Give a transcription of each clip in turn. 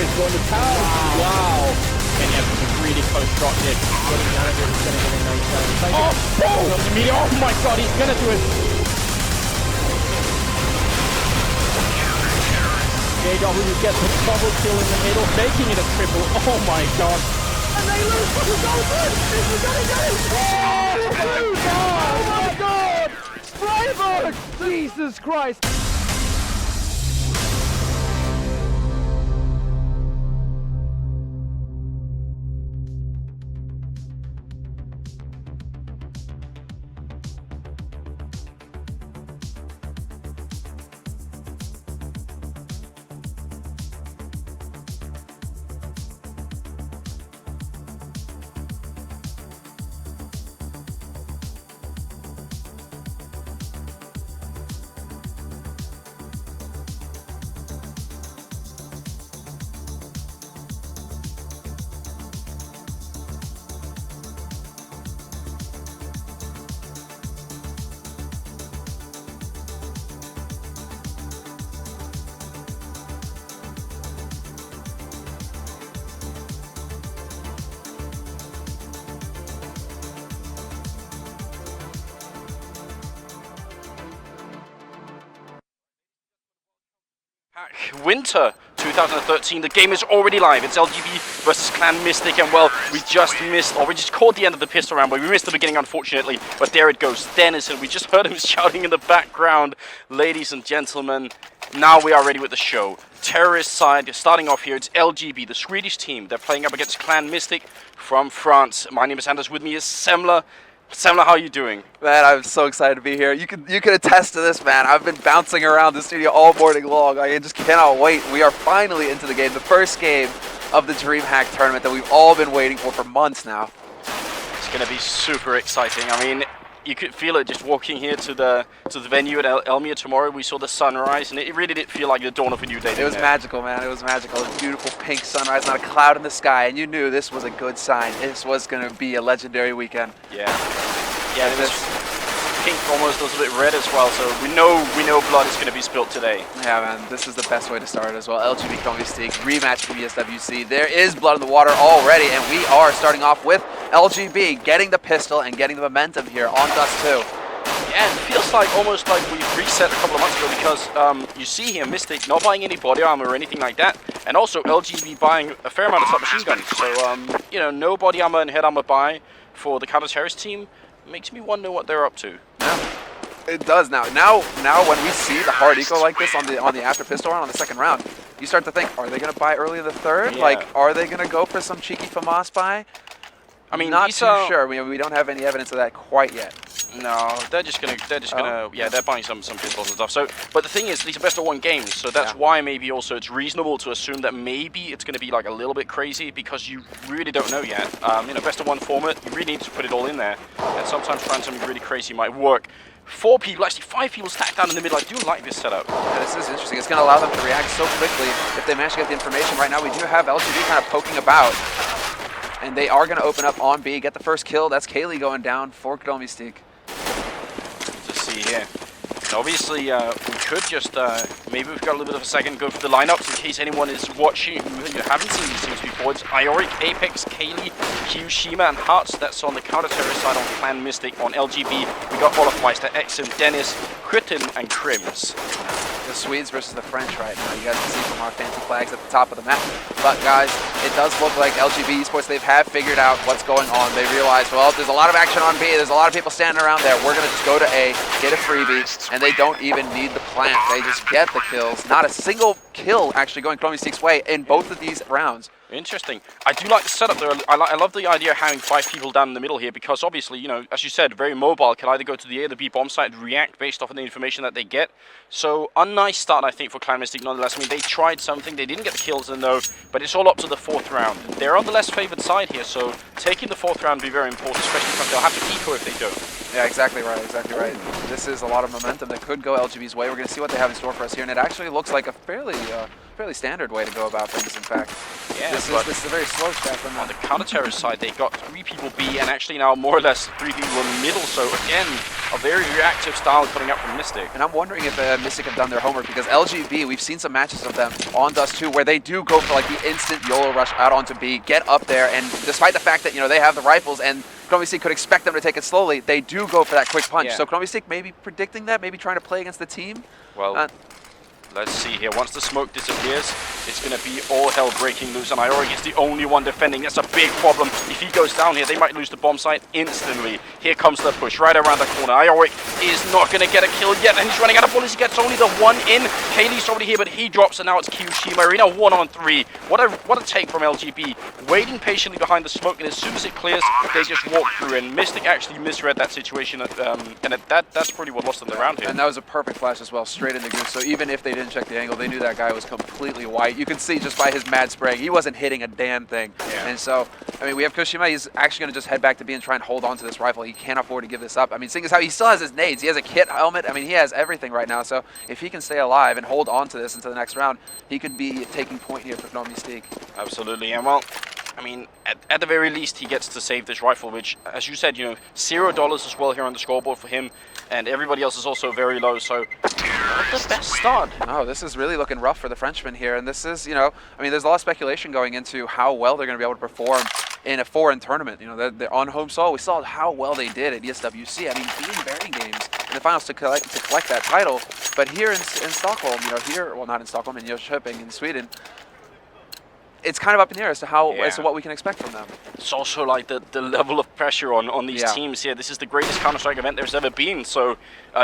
is going to town. Wow. And yeah, a really close shot here. Getting down here, he's going to get a nice oh my god, he's going to do it. JW gets a double kill in the middle, making it a triple. Oh my god. And they lose. This is over. This is going to go. Oh my god. Freiburg. Jesus Christ. Winter 2013, the game is already live. It's LGB versus Clan-Mystik, and well, we just missed, or we just caught the end of the pistol round, but we missed the beginning, unfortunately. But there it goes, Dennis, and we just heard him shouting in the background. Ladies and gentlemen, now we are ready with the show. Terrorist side, starting off here, it's LGB, the Swedish team. They're playing up against Clan-Mystik from France. My name is Anders, with me is Semla. Semla, how are you doing? Man, I'm so excited to be here. You can attest to this, man. I've been bouncing around the studio all morning long. I just cannot wait. We are finally into the game, the first game of the DreamHack tournament that we've all been waiting for months now. It's going to be super exciting. I mean, you could feel it just walking here to the venue at Elmia tomorrow. We saw the sunrise, and it really did feel like the dawn of a new day. It was magical, man. It was magical. A beautiful pink sunrise, not a cloud in the sky, and you knew this was a good sign. This was going to be a legendary weekend. Yeah. Yeah, it was pink, almost a little bit red as well, so we know blood is going to be spilt today. Yeah, man, this is the best way to start as well. LGB Clan-Mystik, rematch from ESWC. There is blood in the water already, and we are starting off with LGB getting the pistol and getting the momentum here on Dust2. Yeah, it feels like almost like we reset a couple of months ago, because you see here Mystik not buying any body armor or anything like that, and also LGB buying a fair amount of submachine guns. So, you know, no body armor and head armor buy for the counter-terrorist team. Makes me wonder what they're up to. Yeah, it does now. Now when we see the hard eco like this on the after pistol round on the second round, you start to think, are they going to buy early in the third? Yeah. Like, are they going to go for some cheeky FAMAS buy? I mean, not too sure. We don't have any evidence of that quite yet. No, they're just gonna, yeah, they're buying some pistols and stuff. So, but the thing is, these are best of one games, so that's why maybe also it's reasonable to assume that maybe it's gonna be like a little bit crazy, because you really don't know yet. You know, best of one format, you really need to put it all in there, and sometimes trying something really crazy might work. 4 people, actually 5 people stacked down in the middle. I do like this setup. Yeah, this is interesting. It's gonna allow them to react so quickly if they manage to get the information. Right now, we do have LGB kind of poking about, and they are gonna open up on B, get the first kill. That's Kaylee going down for Clan-Mystik. See here. And obviously, we could just, maybe we've got a little bit of a second, go for the lineups in case anyone is watching who haven't seen these teams before. It's Ioric, Apex, Kaylee, Q, Shima, and Hearts. That's on the counter-terrorist side on Clan-Mystik. On LGB, we got Olafmeister, Exum, Dennis, Kritten, and Krims. The Swedes versus the French right now. You guys can see from our fancy flags at the top of the map. But guys, it does look like LGB eSports, they have figured out what's going on. They realize, well, there's a lot of action on B. There's a lot of people standing around there. We're going to just go to A, get a freebie, and they don't even need the plant. They just get the kills. Not a single kill actually going Clan-Mystik's way in both of these rounds. Interesting. I do like the setup there. I love the idea of having 5 people down in the middle here, because obviously, you know, as you said, very mobile, can either go to the A or the B bomb site and react based off of the information that they get. So a nice start, I think, for Clan-Mystik nonetheless. I mean, they tried something, they didn't get the kills in though, but it's all up to the 4th round. They're on the less favored side here, so taking the 4th round will be very important, especially because they'll have to eco if they don't. Yeah, exactly right, exactly right. This is a lot of momentum that could go LGB's way. We're going to see what they have in store for us here, and it actually looks like a fairly fairly standard way to go about things, in fact. Yeah, this is a very slow step from on the counter-terrorist side, they got 3 people B, and actually now more or less 3 people in the middle, so again, a very reactive style coming up from Mystik. And I'm wondering if Mystik have done their homework, because LGB, we've seen some matches of them on Dust2 where they do go for like the instant YOLO rush out onto B, get up there, and despite the fact that, you know, they have the rifles and Clan-Mystik could expect them to take it slowly, they do go for that quick punch. Yeah. So Clan-Mystik maybe predicting that, maybe trying to play against the team. Well, let's see here. Once the smoke disappears, it's going to be all hell breaking loose, and Ioric is the only one defending. That's a big problem. If he goes down here, they might lose the bomb site instantly. Here comes the push right around the corner. Ioric is not going to get a kill yet, and he's running out of bullets. He gets only the 1 in. Kaylee's already here, but he drops, and now it's Kyoshima Arena 1-on-3. What a take from LGB. Waiting patiently behind the smoke, and as soon as it clears, they just walk through, and Mystik actually misread that situation, and that's pretty what lost them the round here. And that was a perfect flash as well, straight in the goose. So even if they didn't check the angle, they knew that guy was completely white. You can see just by his mad spraying, he wasn't hitting a damn thing. Yeah. And so, I mean, we have Kyoshima. He's actually going to just head back to B and try and hold on to this rifle. He can't afford to give this up. I mean, seeing as how he still has his nades, he has a kit helmet. I mean, he has everything right now. So if he can stay alive and hold on to this into the next round, he could be taking point here for Clan-Mystik. Absolutely, and well, I mean, at the very least, he gets to save this rifle, which, as you said, you know, $0 as well here on the scoreboard for him, and everybody else is also very low, so not the best start. Oh, this is really looking rough for the Frenchman here, and this is, you know, I mean, there's a lot of speculation going into how well they're going to be able to perform in a foreign tournament. You know, they're on home soil. We saw how well they did at ESWC. I mean, beating Bearing Games in the finals to collect that title, but here in Stockholm, you know, here, well, not in Stockholm, in Jönköping in Sweden, it's kind of up in the air as to how as to what we can expect from them. It's also like the level of pressure on these teams here. This is the greatest Counter-Strike event there's ever been, so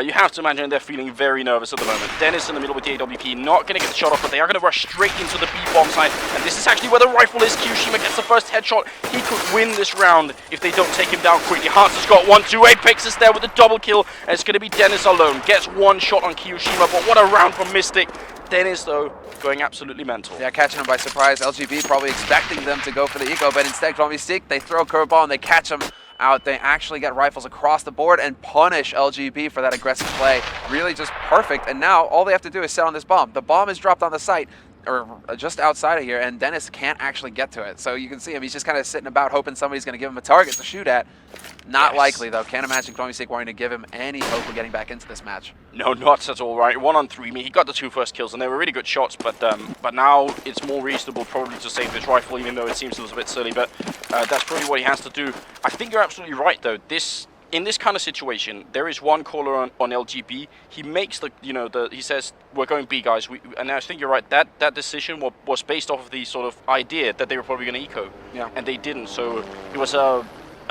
you have to imagine they're feeling very nervous at the moment. Dennis in the middle with the AWP, not going to get the shot off, but they are going to rush straight into the B-bomb site, and this is actually where the rifle is. Kyoshima gets the first headshot. He could win this round if they don't take him down quickly. Hans has got 1-2. Apex is there with a double kill, and it's going to be Dennis alone. Gets 1 shot on Kyoshima, but what a round from Mystik. Dennis, though, going absolutely mental. Yeah, catching him by surprise. LGB probably expecting them to go for the eco, but instead, Clan-Mystik, they throw a curveball and they catch him out. They actually get rifles across the board and punish LGB for that aggressive play. Really just perfect. And now all they have to do is set on this bomb. The bomb is dropped on the site, or just outside of here, and Dennis can't actually get to it. So you can see him, he's just kind of sitting about hoping somebody's going to give him a target to shoot at. Not likely, though. Can't imagine Clan-Mystik wanting to give him any hope of getting back into this match. No, not at all, right? 1-on-3. I mean, he got the 2 first kills, and they were really good shots, but now it's more reasonable probably to save this rifle, even though it seems a little bit silly, but that's probably what he has to do. I think you're absolutely right, though. In this kind of situation, there is one caller on LGB. He makes the, you know, he says, we're going B, guys. And I think you're right. That decision was based off of the sort of idea that they were probably going to eco. Yeah. And they didn't. So it was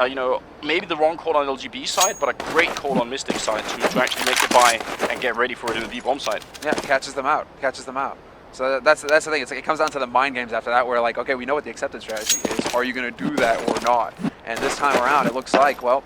you know, maybe the wrong call on LGB side, but a great call on Mystik side to actually make the buy and get ready for it in the B-bomb side. Yeah, catches them out. So that's the thing. It's like it comes down to the mind games after that, where like, okay, we know what the accepted strategy is. Are you going to do that or not? And this time around, it looks like, well,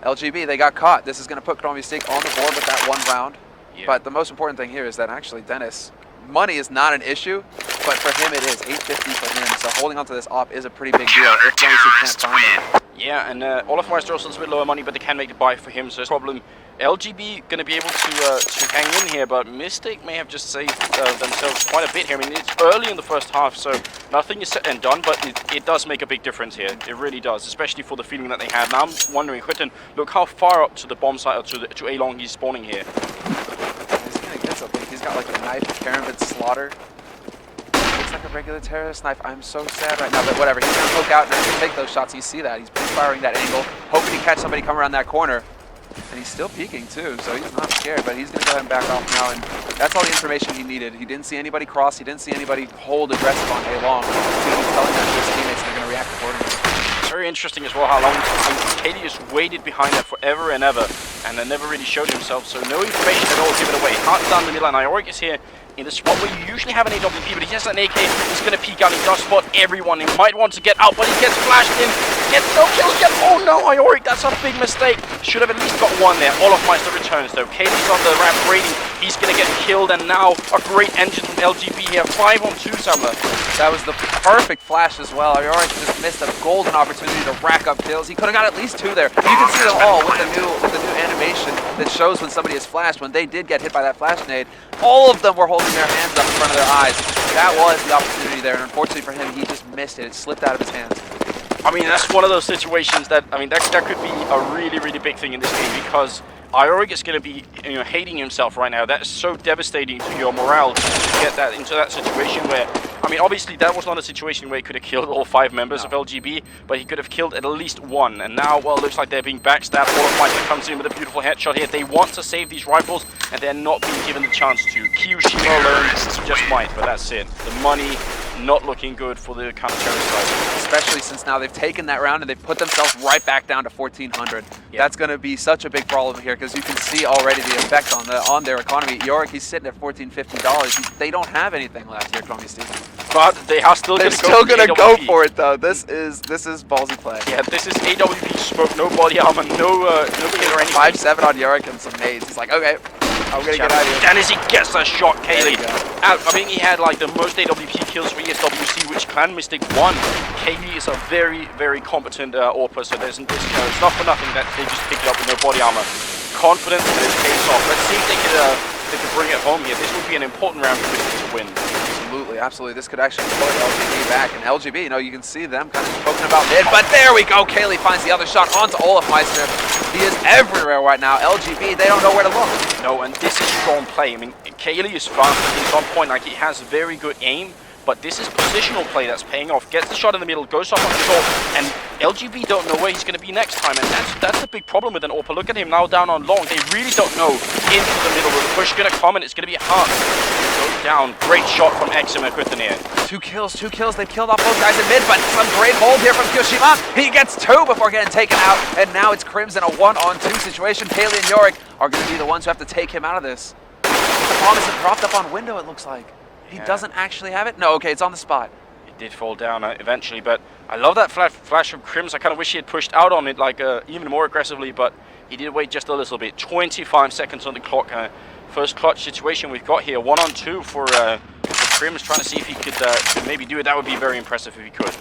LGB, they got caught. This is going to put Clan-Mystik on the board with that 1 round. Yeah. But the most important thing here is that actually Dennis, money is not an issue, but for him it is. 850 for him, so holding on to this op is a pretty big deal if Clan-Mystik can't find him. Yeah, and Olaf Meister also a bit lower money, but they can make the buy for him, so it's a problem. LGB going to be able to hang in here, but Mystik may have just saved themselves quite a bit here. I mean, it's early in the first half, so nothing is set and done, but it does make a big difference here. It really does, especially for the feeling that they have. Now I'm wondering, Hutten, look how far up to the bomb site, or to A-long he's spawning here. He's going to get something. He's got like a knife, Karambit Slaughter. Looks like a regular terrorist knife. I'm so sad right now, but whatever. He's going to poke out and actually take those shots. You see that. He's firing that angle, hoping to catch somebody come around that corner. And he's still peeking too, so he's not scared, but he's going to go ahead and back off now, and that's all the information he needed. He didn't see anybody cross, he didn't see anybody hold aggressive on A-long. He's telling that to his teammates, and they're going to react accordingly. It's very interesting as well how long Katie just waited behind that forever and ever, and then never really showed himself, so no information at all given away. Heart down the middle, and Ioric is here in the spot where you usually have an AWP, but he has an AK. He's going to peek out. He does spot everyone. He might want to get out, but he gets flashed in. Gets no kills yet. Oh no, Ioric, that's a big mistake. Should have at least got 1 there. Olaf Meister returns though. Katie's on the ramp raiding. He's going to get killed, and now a great engine from LGB here. 5-on-2, Samler. That was the perfect flash as well. Ioric just missed a golden opportunity to rack up kills. He could have got at least 2 there. You can see them all with the new animation that shows when somebody is flashed. When they did get hit by that flash nade, all of them were holding their hands up in front of their eyes. That was the opportunity there, and unfortunately for him, he just missed it. It slipped out of his hands. I mean, that's one of those situations that, I mean, that could be a really, really big thing in this game, because Ioric is going to be, hating himself right now. That is so devastating to your morale to get that into that situation where, I mean, obviously that was not a situation where he could have killed all 5 members of LGB, but he could have killed at least 1. And now, well, it looks like they're being backstabbed. Olofmeister comes in with a beautiful headshot here. They want to save these rifles, and they're not being given the chance to. Kyoshima alone just might, but that's it. The money not looking good for the counter-terrorist side. Especially since now they've taken that round and they've put themselves right back down to 1,400. Yeah. That's going to be such a big problem here because you can see already the effect on their economy. Yorick, he's sitting at $1,450. They don't have anything left here, Clan-Mystik. But they are still going to go. They're still going to go for it though. This is ballsy play. Yeah, this is AWP smoke, no body armor, no kit or anything. 5-7 on Yorick and some nades. He's like, okay, I'm going to get out of here. And as he gets a shot, Kaylee. I mean, he had like the most AWP kills for ESWC, which Clan-Mystik won. Kaylee is a very, very competent AWPer, so there's it's not for nothing that they just picked it up with no body armor. Confidence and it pays off. Let's see if they can bring it home here. This would be an important round for Mystik to win. Absolutely, absolutely. This could actually put LGB back. And LGB, you can see them kind of poking about mid. But there we go. Kaylee finds the other shot onto Olofmeister. He is everywhere right now. LGB, they don't know where to look. No, and this is strong play. I mean, Kaylee is fast. He's on point. Like, he has very good aim. But this is positional play that's paying off. Gets the shot in the middle, goes off on the short, and LGB don't know where he's going to be next time. And that's the big problem with an AWPer. Look at him now down on long. They really don't know into the middle where the push is going to come, and it's going to be hard. Goes down. Great shot from Exim here. 2 kills. They've killed off both guys in mid, but some great hold here from Kyoshima. He gets 2 before getting taken out, and now it's Crimson, a 1-on-2 situation. Kaylee and Yorick are going to be the ones who have to take him out of this. The bomb is dropped up on window, it looks like. He doesn't actually have it? No, okay, it's on the spot. It did fall down eventually, but I love that flash from Crims. I kind of wish he had pushed out on it like even more aggressively, but he did wait just a little bit. 25 seconds on the clock. First clutch situation we've got here. 1-on-2 for Crims, trying to see if he could maybe do it. That would be very impressive if he could.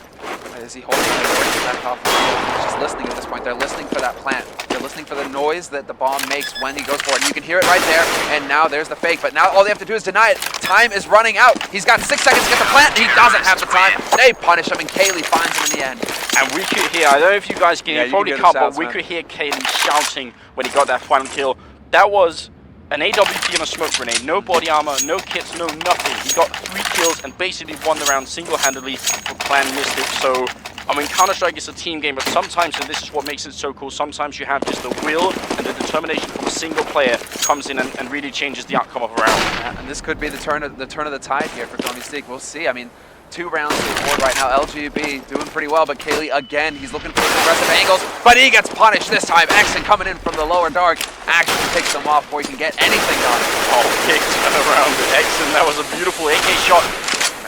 Is he holding it back off? He's just listening at this point. They're listening for that plant. They're listening for the noise that the bomb makes when he goes for it. And you can hear it right there. And now there's the fake. But now all they have to do is deny it. Time is running out. He's got 6 seconds to get the plant. He doesn't have the time. They punish him, and Kaylee finds him in the end. And we could hear, I don't know if you guys can, you probably can't, but we could hear Kaylee shouting when he got that final kill. That was an AWP and a smoke grenade. No body armor, no kits, no nothing. He got 3 kills and basically won the round single-handedly for Clan-Mystik. So, I mean, Counter-Strike is a team game, but sometimes, and this is what makes it so cool, sometimes you have just the will and the determination from a single player comes in and really changes the outcome of a round. Yeah, and this could be the turn of the tide here for Clan-Mystik. We'll see. I mean, 2 rounds to the board right now. LGB doing pretty well, but Kaylee again, he's looking for those aggressive angles, but he gets punished this time. Exon coming in from the lower dark actually picks him off before he can get anything done. Oh, picked around with Exon. That was a beautiful AK shot.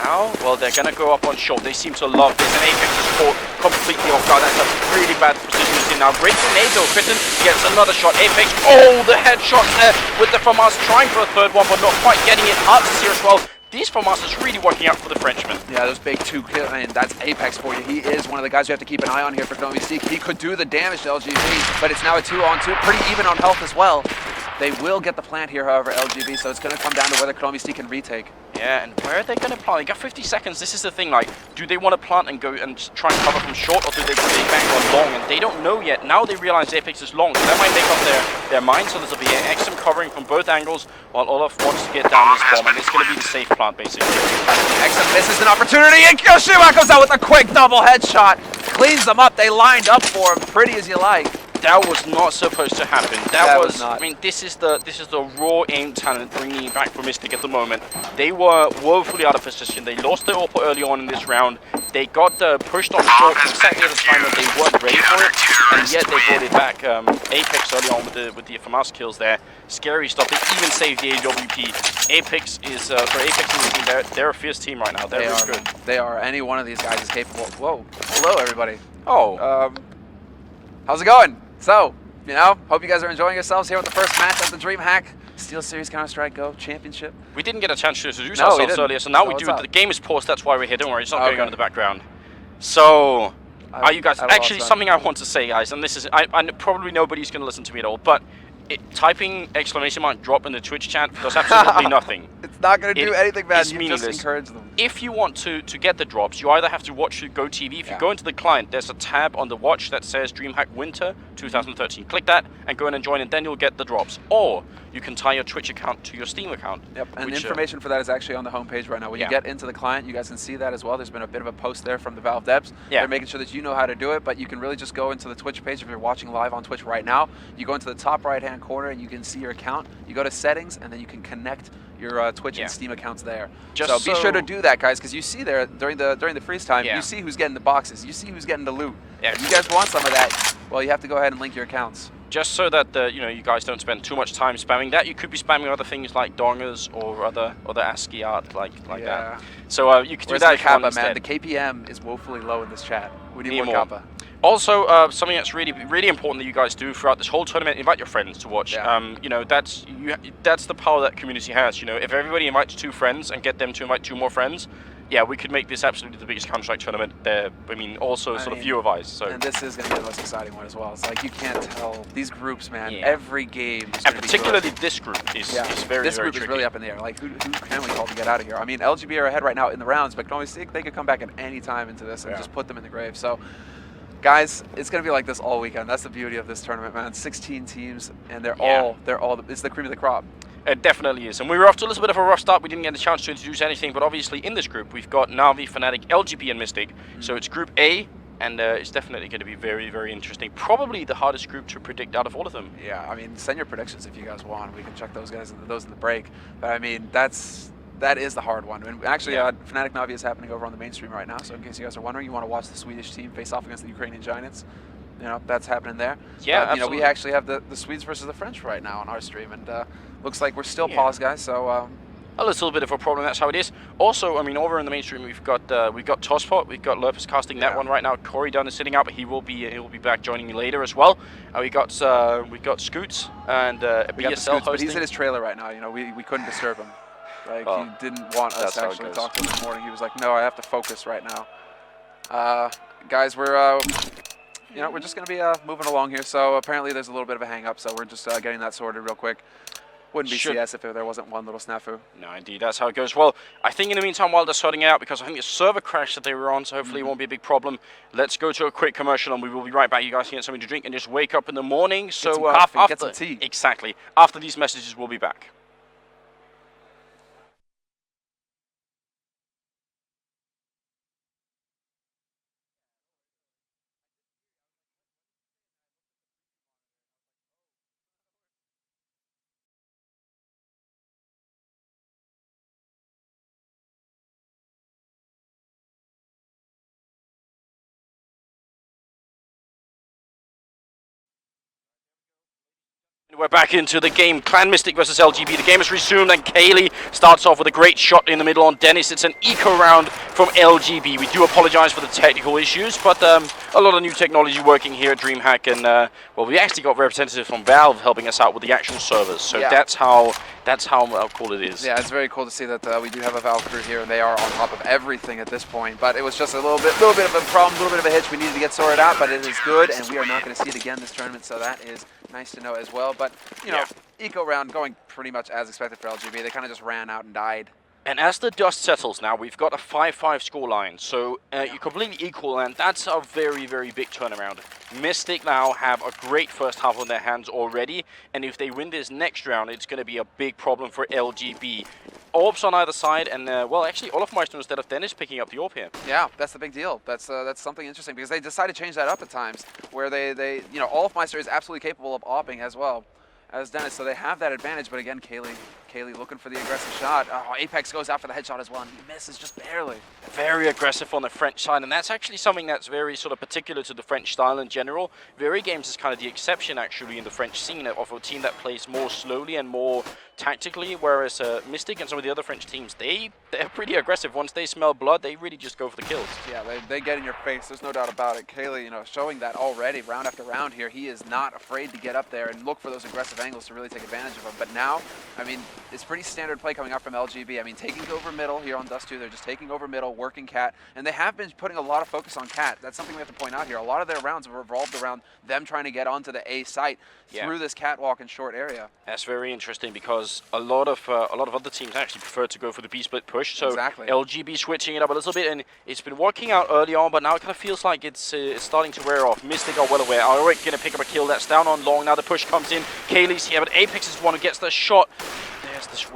Now, well, they're going to go up on short. They seem to love this, and Apex is caught completely off guard. That's a really bad position. Now, great grenade though. Kritten gets another shot. Apex, oh, the headshots there with the FAMAS trying for a 3rd one, but not quite getting it. Hard to see as well. These FAMAS is really working out for the Frenchman. Yeah, those big 2 kills, I mean, that's Apex for you. He is one of the guys you have to keep an eye on here for Clan-Mystik. He could do the damage to LGB, but it's now a 2-on-2, pretty even on health as well. They will get the plant here, however, LGB, so it's going to come down to whether Clan-Mystik can retake. Yeah, and where are they going to plant? They got 50 seconds. This is the thing, like, do they want to plant and go and try and cover from short, or do they back on long? And they don't know yet. Now they realize Apex is long, so that might make up their mind. So there's a Exum covering from both angles, while Olaf wants to get down this bomb, and it's going to be the safe plant, basically. Exum misses an opportunity, and Kyoshima comes out with a quick double headshot. Cleans them up. They lined up for him, pretty as you like. That was not supposed to happen. That was not. I mean, this is the raw aim talent bringing it back for Mystik at the moment. They were woefully out of position. They lost their AWPer early on in this round. They got pushed on short exactly at the time that they weren't ready for it, and yet they brought it back. Apex early on with the FAMAS kills there. Scary stuff. They even saved the AWP. Apex is they're a fierce team right now. They're really good. They are. Any one of these guys is capable. Whoa! Hello, everybody. Oh. How's it going? So, hope you guys are enjoying yourselves here with the first match of the DreamHack Steel Series Counter-Strike Go Championship. We didn't get a chance to introduce ourselves earlier, so now we do. The game is paused, that's why we're here. Don't worry, it's not going on in the background. So, are you guys... Actually, something I want to say, guys, and this is... I probably nobody's going to listen to me at all, but typing exclamation mark drop in the Twitch chat does absolutely nothing. It's not going to do anything bad. It's You meaningless. just encourage them. If you want to get the drops, you either have to watch through GoTV. If you go into the client, there's a tab on the watch that says DreamHack Winter 2013. Click that and go in and join, and then you'll get the drops. Or you can tie your Twitch account to your Steam account. Yep, and information for that is actually on the homepage right now. When you get into the client, you guys can see that as well. There's been a bit of a post there from the Valve devs. They're making sure that you know how to do it, but you can really just go into the Twitch page if you're watching live on Twitch right now. You go into the top right-hand corner and you can see your account. You go to settings, and then you can connect your Twitch and Steam accounts there. So be sure to do that, guys, because you see there during the freeze time, you see who's getting the boxes, you see who's getting the loot. If you guys want some of that, well, you have to go ahead and link your accounts. Just so that you guys don't spend too much time spamming that. You could be spamming other things like dongers or other ASCII art like that. So you can do that if you want instead. The KPM is woefully low in this chat. We need more Kappa. Also, something that's really important that you guys do throughout this whole tournament: invite your friends to watch. That's the power that community has. If everybody invites 2 friends and get them to invite 2 more friends, we could make this absolutely the biggest Counter-Strike tournament there. I mean, also sort of viewer-wise. So. And this is going to be the most exciting one as well. It's like you can't tell these groups, man. Every game is and particularly this group is very This group tricky. is really up in the air. Like, who can we call to get out of here? I mean, LGB are ahead right now in the rounds, but Clan-Mystik, they could come back at any time into this and just put them in the grave. So, guys, it's going to be like this all weekend. That's the beauty of this tournament, man. 16 teams, and they're all it's the cream of the crop. It definitely is. And we were off to a little bit of a rough start. We didn't get a chance to introduce anything, but obviously in this group, we've got Na'Vi, Fnatic, LGB, and Mystic. So it's Group A, and it's definitely going to be very, very interesting. Probably the hardest group to predict out of all of them. Yeah, I mean, send your predictions if you guys want. We can check those guys in the break. But I mean, that is the hard one. And actually, Fnatic Na'Vi is happening over on the mainstream right now. So in case you guys are wondering, you want to watch the Swedish team face off against the Ukrainian Giants. That's happening there. Yeah, absolutely. We actually have the Swedes versus the French right now on our stream, and looks like we're still paused, guys. So a little bit of a problem. That's how it is. Also, I mean, over in the mainstream, we've got Tosspot, we've got Lurpus casting that one right now. Corey Dunn is sitting out, but he will be back joining me later as well. We got Scoots and BSL hosting. But he's in his trailer right now. We couldn't disturb him. Like he didn't want us to actually talk to him this morning. He was like, "No, I have to focus right now." Guys, we're just going to be moving along here. So apparently there's a little bit of a hang-up, so we're just getting that sorted real quick. Wouldn't be CS if there wasn't one little snafu. No, indeed, that's how it goes. Well, I think in the meantime, while they're sorting it out, because I think the server crash that they were on, so hopefully it won't be a big problem, let's go to a quick commercial, and we will be right back. You guys can get something to drink and just wake up in the morning. So get some coffee, get some tea. Exactly. After these messages, we'll be back. We're back into the game. Clan-Mystik versus LGB. The game has resumed, and Kaylee starts off with a great shot in the middle on Dennis. It's an eco round from LGB. We do apologize for the technical issues, but a lot of new technology working here at DreamHack, and well, we actually got representatives from Valve helping us out with the actual servers. So that's how cool it is. Yeah, it's very cool to see that we do have a Valve crew here, and they are on top of everything at this point. But it was just a little bit of a problem, a little bit of a hitch we needed to get sorted out. But it is good, and we are not going to see it again this tournament. So that is nice to know as well. But eco round going pretty much as expected for LGB. They kind of just ran out and died. And as the dust settles now, we've got a 5-5 scoreline. So you're completely equal, and that's a very, very big turnaround. Mystic now have a great first half on their hands already, and if they win this next round, it's going to be a big problem for LGB. Orbs on either side, and well, actually, Olafmeister instead of Dennis picking up the orb here. Yeah, that's the big deal. That's something interesting, because they decided to change that up at times, where they Olafmeister is absolutely capable of opping as well as Dennis, so they have that advantage. But again, Kaylee looking for the aggressive shot. Oh, Apex goes out for the headshot as well, and he misses just barely. Very aggressive on the French side, and that's actually something that's very sort of particular to the French style in general. Very Games is kind of the exception actually in the French scene of a team that plays more slowly and more tactically, whereas Mystic and some of the other French teams, they they're pretty aggressive. Once they smell blood, they really just go for the kills. Yeah, they get in your face. There's no doubt about it. Kaylee, you know, showing that already round after round here. He is not afraid to get up there and look for those aggressive angles to really take advantage of them. But now, I mean, it's pretty standard play coming out from LGB. I mean, taking over middle here on Dust2. They're just taking over middle, working Cat. And they have been putting a lot of focus on Cat. That's something we have to point out here. A lot of their rounds have revolved around them trying to get onto the A site through this catwalk and short area. That's very interesting because a lot of other teams actually prefer to go for the B split push. So exactly. LGB switching it up a little bit, and it's been working out early on, but now it kind of feels like it's starting to wear off. Mystik are well aware. Auric gonna pick up a kill. That's down on long. Now the push comes in. Kaylee's here, but Apex is the one who gets the shot.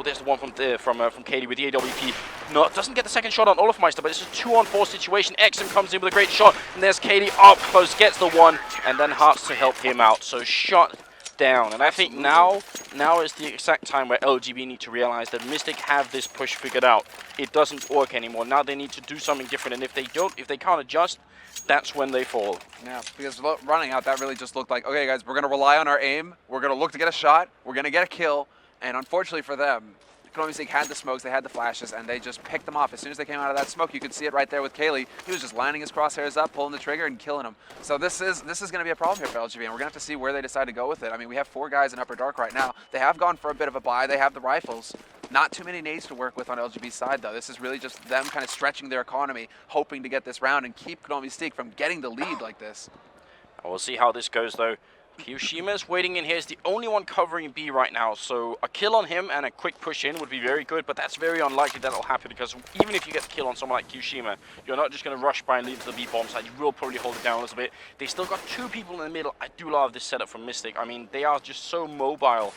There's the one from Kaylee with the AWP. No, doesn't get the second shot on Olafmeister, but it's a 2-on-4 situation. Exum comes in with a great shot, and there's Kaylee up close, gets the one, and then Hearts to help him out. So shot down, and I think now is the exact time where LGB need to realize that Mystik have this push figured out. It doesn't work anymore. Now they need to do something different, and if they can't adjust, that's when they fall. Yeah, because running out, that really just looked like, okay guys, we're gonna rely on our aim, we're gonna look to get a shot, we're gonna get a kill, and unfortunately for them, Clan-Mystik had the smokes, they had the flashes, and they just picked them off. As soon as they came out of that smoke, you could see it right there with Kaylee. He was just lining his crosshairs up, pulling the trigger, and killing them. So this is going to be a problem here for LGB, and we're going to have to see where they decide to go with it. I mean, we have 4 guys in Upper Dark right now. They have gone for a bit of a buy. They have the rifles. Not too many nades to work with on LGB's side, though. This is really just them kind of stretching their economy, hoping to get this round and keep Clan-Mystik from getting the lead like this. We'll see how this goes, though. Kyoshima's waiting in here. He's the only one covering B right now, so a kill on him and a quick push in would be very good, but that's very unlikely that'll happen because even if you get the kill on someone like Kyoshima, you're not just going to rush by and leave to the B bomb side. You will probably hold it down a little bit. They still got 2 people in the middle. I do love this setup from Mystik. I mean, they are just so mobile.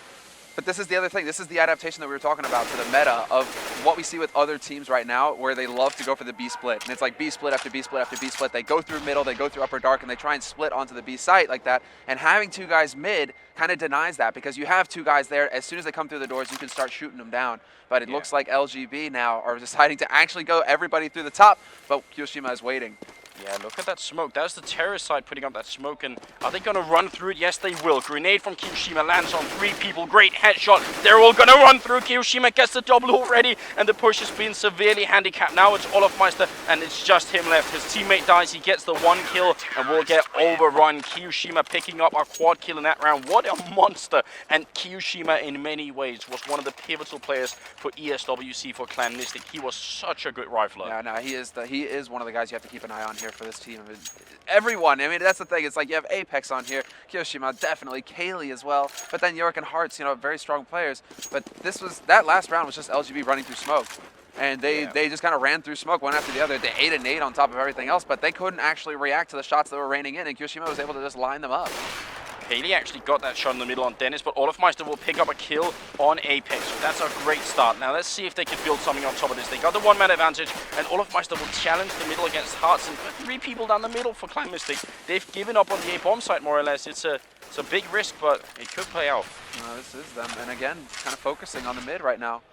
But this is the other thing. This is the adaptation that we were talking about to the meta of what we see with other teams right now where they love to go for the B split. And it's like B split after B split after B split. They go through middle, they go through Upper Dark, and they try and split onto the B site like that. And having 2 guys mid kind of denies that because you have 2 guys there. As soon as they come through the doors, you can start shooting them down. But it looks like LGB now are deciding to actually go everybody through the top, but Kyoshima is waiting. Yeah, look at that smoke. That's the terrorist side putting up that smoke, and are they going to run through it? Yes, they will. Grenade from Kyoshima lands on 3 people. Great headshot. They're all going to run through. Kyoshima gets the double already, and the push has been severely handicapped. Now it's Olafmeister, and it's just him left. His teammate dies. He gets the 1 kill, and will get overrun. Kyoshima picking up a quad kill in that round. What a monster. And Kyoshima, in many ways, was one of the pivotal players for ESWC for Clan-Mystik. He was such a good rifler. Yeah, no, he is one of the guys you have to keep an eye on here for this team. Everyone, I mean, that's the thing. It's like you have Apex on here, Kyoshima, definitely, Kaylee as well, but then York and Hearts, you know, very strong players. But that last round was just LGB running through smoke. And they just kind of ran through smoke one after the other. They ate a nade on top of everything else, but they couldn't actually react to the shots that were raining in, and Kyoshima was able to just line them up. Kaylee actually got that shot in the middle on Dennis, but Olafmeister will pick up a kill on Apex. So that's a great start. Now let's see if they can build something on top of this. They got the 1-man advantage, and Olafmeister will challenge the middle against Hearts, and 3 people down the middle for Clan-Mystik. They've given up on the A-bomb site more or less. It's a big risk, but it could play out. This is them, and again, kind of focusing on the mid right now.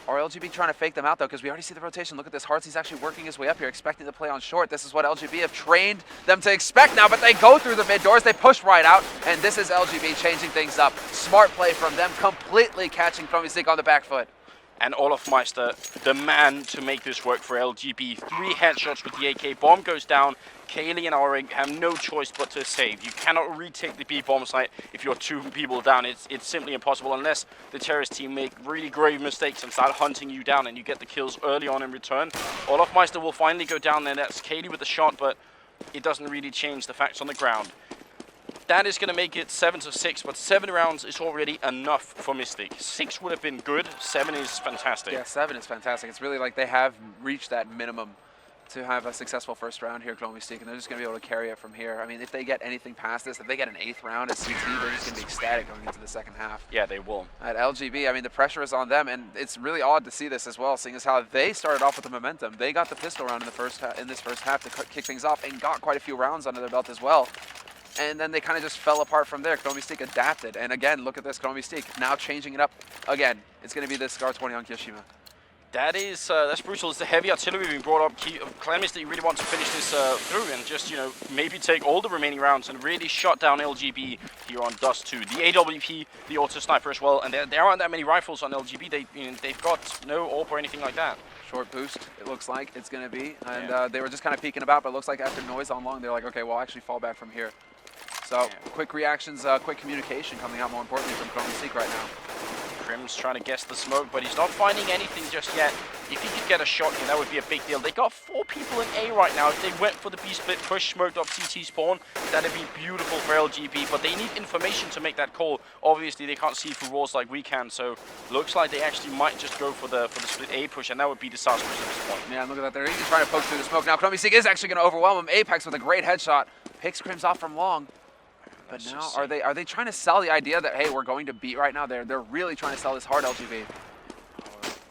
Or LGB trying to fake them out, though, because we already see the rotation. Look at this. Hearts, he's actually working his way up here, expecting to play on short. This is what LGB have trained them to expect now, but they go through the mid doors. They push right out, and this is LGB changing things up. Smart play from them, completely catching Clan-Mystik on the back foot. And Olafmeister, the man to make this work for LGB. 3 headshots with the AK. Bomb goes down. Kaylee and Auric have no choice but to save. You cannot retake the B bomb site if you're 2 people down. It's simply impossible unless the terrorist team make really grave mistakes and start hunting you down and you get the kills early on in return. Olafmeister will finally go down there. That's Kaylee with the shot, but it doesn't really change the facts on the ground. That is going to make it 7-6, but 7 rounds is already enough for Mystik. 6 would have been good. 7 is fantastic. Yeah, 7 is fantastic. It's really like they have reached that minimum to have a successful first round here, Clan-Mystik, and they're just going to be able to carry it from here. I mean, if they get anything past this, if they get an 8th round at CT, they're just going to be ecstatic going into the second half. Yeah, they will. At LGB, I mean, the pressure is on them, and it's really odd to see this as well, seeing as how they started off with the momentum. They got the pistol round in this first half to kick things off, and got quite a few rounds under their belt as well. And then they kind of just fell apart from there. Clan-Mystik adapted, and again, look at this, Clan-Mystik now changing it up again. It's going to be this Scar 20 on Kyoshima. That's brutal. It's the heavy artillery being brought up. Clan-Mystik really wants to finish this through and just, you know, maybe take all the remaining rounds and really shut down LGB here on Dust2. The AWP, the auto sniper as well, and there aren't that many rifles on LGB. They've got no AWP or anything like that. Short boost, it looks like it's going to be. And they were just kind of peeking about, but it looks like after noise on long, they're like, okay, we'll actually fall back from here. So quick reactions, quick communication coming out, more importantly, from Clan-Mystik right now. Crim's trying to guess the smoke, but he's not finding anything just yet. If he could get a shot here, that would be a big deal. They got 4 people in A right now. If they went for the B split push, smoked up CT spawn, that'd be beautiful for LGB, but they need information to make that call. Obviously, they can't see through walls like we can, so looks like they actually might just go for the split A push, and that would be disastrous at this point. Yeah, look at that there. He's trying to poke through the smoke. Now, Clan-Mystik is actually going to overwhelm him. Apex with a great headshot. Picks Crim's off from long. But now, are they trying to sell the idea that, hey, we're going to beat right now? They're really trying to sell this hard, LGB.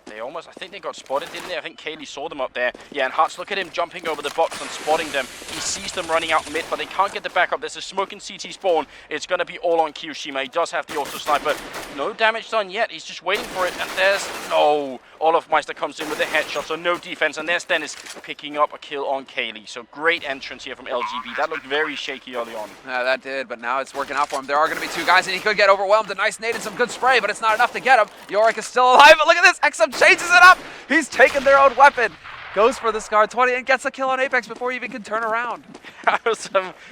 They almost, I think they got spotted, didn't they? I think Kaylee saw them up there. Yeah, and Hearts, look at him jumping over the box and spotting them. He sees them running out mid, but they can't get the backup. There's a smoking CT spawn. It's going to be all on Kyoshima. He does have the auto sniper. No damage done yet. He's just waiting for it, and there's no. Olofmeister comes in with a headshot, so no defense, and there's Dennis picking up a kill on Kaylee. So great entrance here from LGB. That looked very shaky early on. Yeah, that did, but now it's working out for him. There are going to be 2 guys, and he could get overwhelmed. A nice nade and some good spray, but it's not enough to get him. Yorick is still alive, but look at this. XM changes it up. He's taken their own weapon. Goes for the Scar 20 and gets a kill on Apex before he even can turn around. That was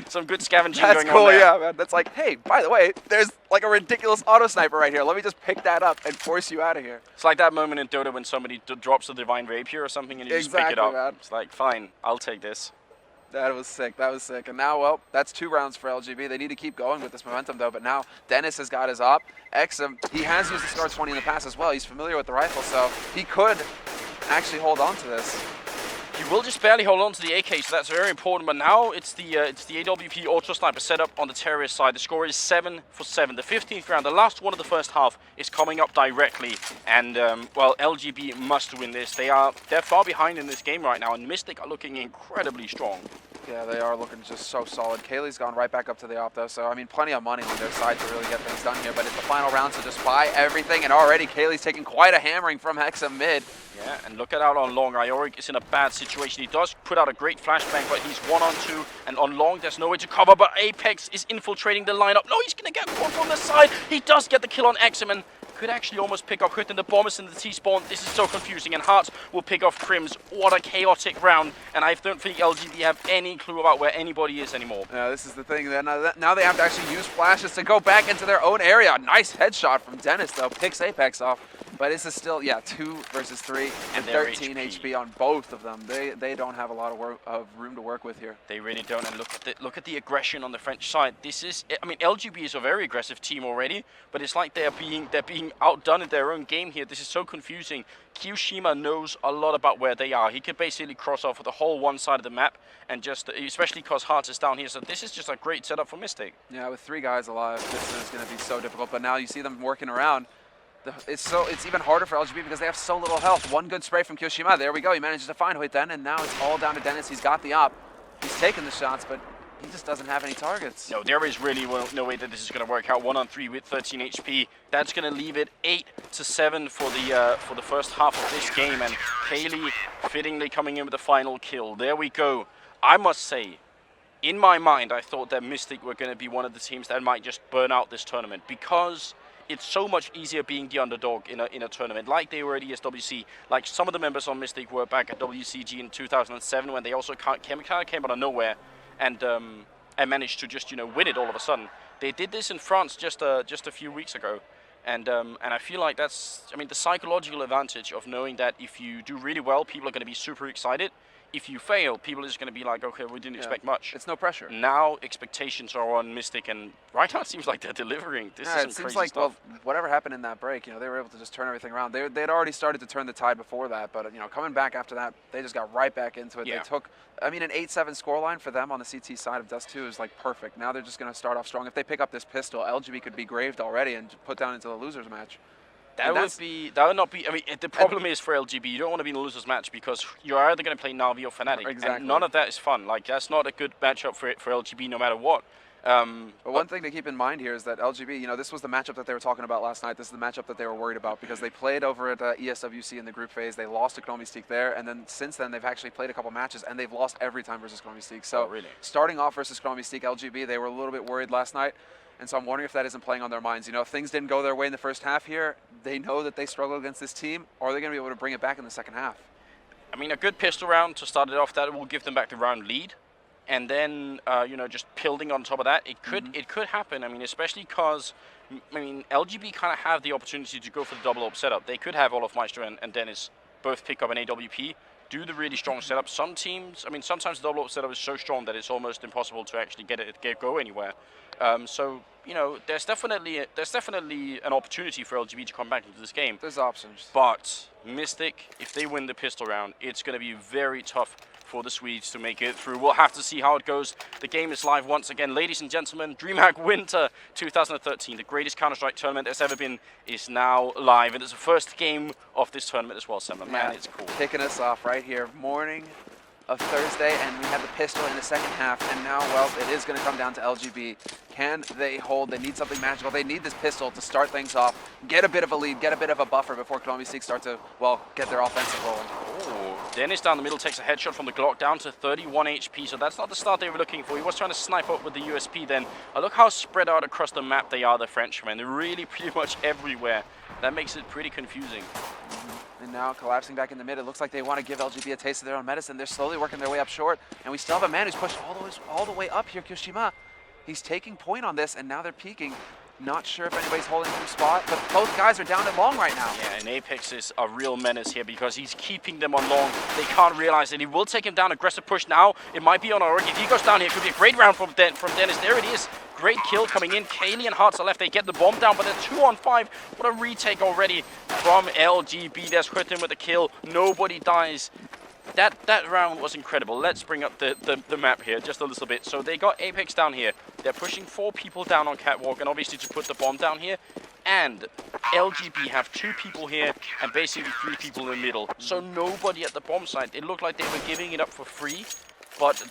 some good scavenging That's going cool, on there. yeah, man. That's like, hey, by the way, there's like a ridiculous auto sniper right here. Let me just pick that up and force you out of here. It's like that moment in Dota when somebody drops a Divine Rapier or something and you just pick it up. Man. It's like, fine, I'll take this. That was sick. That was sick. And now, well, that's 2 rounds for LGB. They need to keep going with this momentum, though. But now Dennis has got his op. XM, he has used the Scar 20 in the past as well. He's familiar with the rifle, so he could actually hold on to this. He will just barely hold on to the AK, so that's very important. But now it's the AWP Auto Sniper set up on the terrorist side. The score is 7 for 7. The 15th round, the last one of the first half, is coming up directly. And, well, LGB must win this. They're far behind in this game right now, and Mystik are looking incredibly strong. Yeah, they are looking just so solid. Kaylee's gone right back up to the op, though, so, I mean, plenty of money on their side to really get things done here. But it's the final round, so just buy everything, and already Kaylee's taking quite a hammering from Hexa mid. Yeah, and look at out on long. Ioric is in a bad situation. He does put out a great flashbang, but he's 1-on-2, and on long, there's no way to cover, but Apex is infiltrating the lineup. No, he's going to get caught from the side. He does get the kill on XM, and could actually almost pick up Hut, and the bomb is in the T-spawn. This is so confusing, and Hearts will pick off Crims. What a chaotic round, and I don't think LGB have any clue about where anybody is anymore. Yeah, this is the thing. Now they have to actually use flashes to go back into their own area. Nice headshot from Dennis, though. Picks Apex off. But this is still, yeah, 2 versus 3 and 13 HP on both of them. They don't have a lot of room to work with here. They really don't. And look at the aggression on the French side. This is, I mean, LGB is a very aggressive team already, but it's like they're being outdone in their own game here. This is so confusing. Kyoshima knows a lot about where they are. He could basically cross off the whole one side of the map, and just, especially because Hearts is down here. So this is just a great setup for Mystik. Yeah, with 3 guys alive, this is going to be so difficult. But now you see them working around. It's even harder for LGB because they have so little health. One good spray from Kyoshima. There we go. He manages to find Huiten, and now it's all down to Dennis. He's got the op. He's taking the shots, but he just doesn't have any targets. No, there is really no way that this is going to work out. 1-on-3 with 13 HP. That's going to leave it 8-7 for the first half of this game, and Kaylee fittingly coming in with the final kill. There we go. I must say, in my mind, I thought that Mystik were going to be one of the teams that might just burn out this tournament, because it's so much easier being the underdog in a tournament, like they were at ESWC, like some of the members on Mystik were back at WCG in 2007 when they also came out of nowhere and managed to just, you know, win it all of a sudden. They did this in France just a few weeks ago, and I feel like that's, I mean, the psychological advantage of knowing that if you do really well, people are going to be super excited. If you fail, people are just going to be like, okay, we didn't expect much. It's no pressure. Now expectations are on Mystik, and right now it seems like they're delivering. This is some it seems crazy like stuff. Well, whatever happened in that break, you know, they were able to just turn everything around. They'd already started to turn the tide before that, but you know, coming back after that, they just got right back into it. Yeah. They took, I mean, an 8-7 scoreline for them on the CT side of Dust2 is like perfect. Now they're just going to start off strong. If they pick up this pistol, LGB could be graved already and put down into the losers match. That would not be. I mean, the problem is for LGB, you don't want to be in a losers match because you're either going to play Na'Vi or Fnatic, exactly. And none of that is fun. Like, that's not a good matchup for LGB, no matter what. But one thing to keep in mind here is that LGB, you know, this was the matchup that they were talking about last night. This is the matchup that they were worried about because they played over at ESWC in the group phase. They lost to Clan-Mystik there, and then since then they've actually played a couple matches, and they've lost every time versus Clan-Mystik. So really? Starting off versus Clan-Mystik, LGB, they were a little bit worried last night. And so I'm wondering if that isn't playing on their minds. You know, if things didn't go their way in the first half here, they know that they struggle against this team. Are they going to be able to bring it back in the second half? I mean, a good pistol round to start it off, that will give them back the round lead. And then, you know, just building on top of that, it could happen. I mean, especially because, I mean, LGB kind of have the opportunity to go for the double AWP setup. They could have Olofmeister and Dennis both pick up an AWP, do the really strong setup. Some teams, I mean, sometimes the double AWP setup is so strong that it's almost impossible to actually go anywhere. So, you know, there's definitely an opportunity for LGB to come back into this game. There's options. But Mystik, if they win the pistol round, it's going to be very tough for the Swedes to make it through. We'll have to see how it goes. The game is live once again. Ladies and gentlemen, DreamHack Winter 2013, the greatest Counter-Strike tournament there's ever been, is now live. And it's the first game of this tournament as well, Sam. Man, it's cool. Kicking us off right here, morning of Thursday, and we have the pistol in the second half, and now, well, it is going to come down to LGB. Can they hold? They need something magical. They need this pistol to start things off, get a bit of a lead, get a bit of a buffer before Clan-Mystik start to, well, get their offensive rolling. Oh, Dennis down the middle takes a headshot from the Glock down to 31 HP, so that's not the start they were looking for. He was trying to snipe up with the USP then. Look how spread out across the map they are, the Frenchmen. They're really pretty much everywhere. That makes it pretty confusing. And now collapsing back in the mid, it looks like they want to give LGB a taste of their own medicine. They're slowly working their way up short, and we still have a man who's pushed all the way up here, Kyoshima. He's taking point on this, and now they're peeking. Not sure if anybody's holding from spot, but both guys are down at long right now. Yeah, and Apex is a real menace here because he's keeping them on long. They can't realize it. He will take him down. Aggressive push now. It might be on Org. If he goes down here, it could be a great round from Dennis. There it is. Great kill coming in. Kaylee and Hearts are left. They get the bomb down, but they're 2 on 5. What a retake already from LGB. There's Hurtin with the kill. Nobody dies. That round was incredible. Let's bring up the map here just a little bit. So they got Apex down here. They're pushing 4 people down on Catwalk, and obviously to put the bomb down here. And LGB have 2 people here and basically 3 people in the middle. So nobody at the bomb site. It looked like they were giving it up for free, but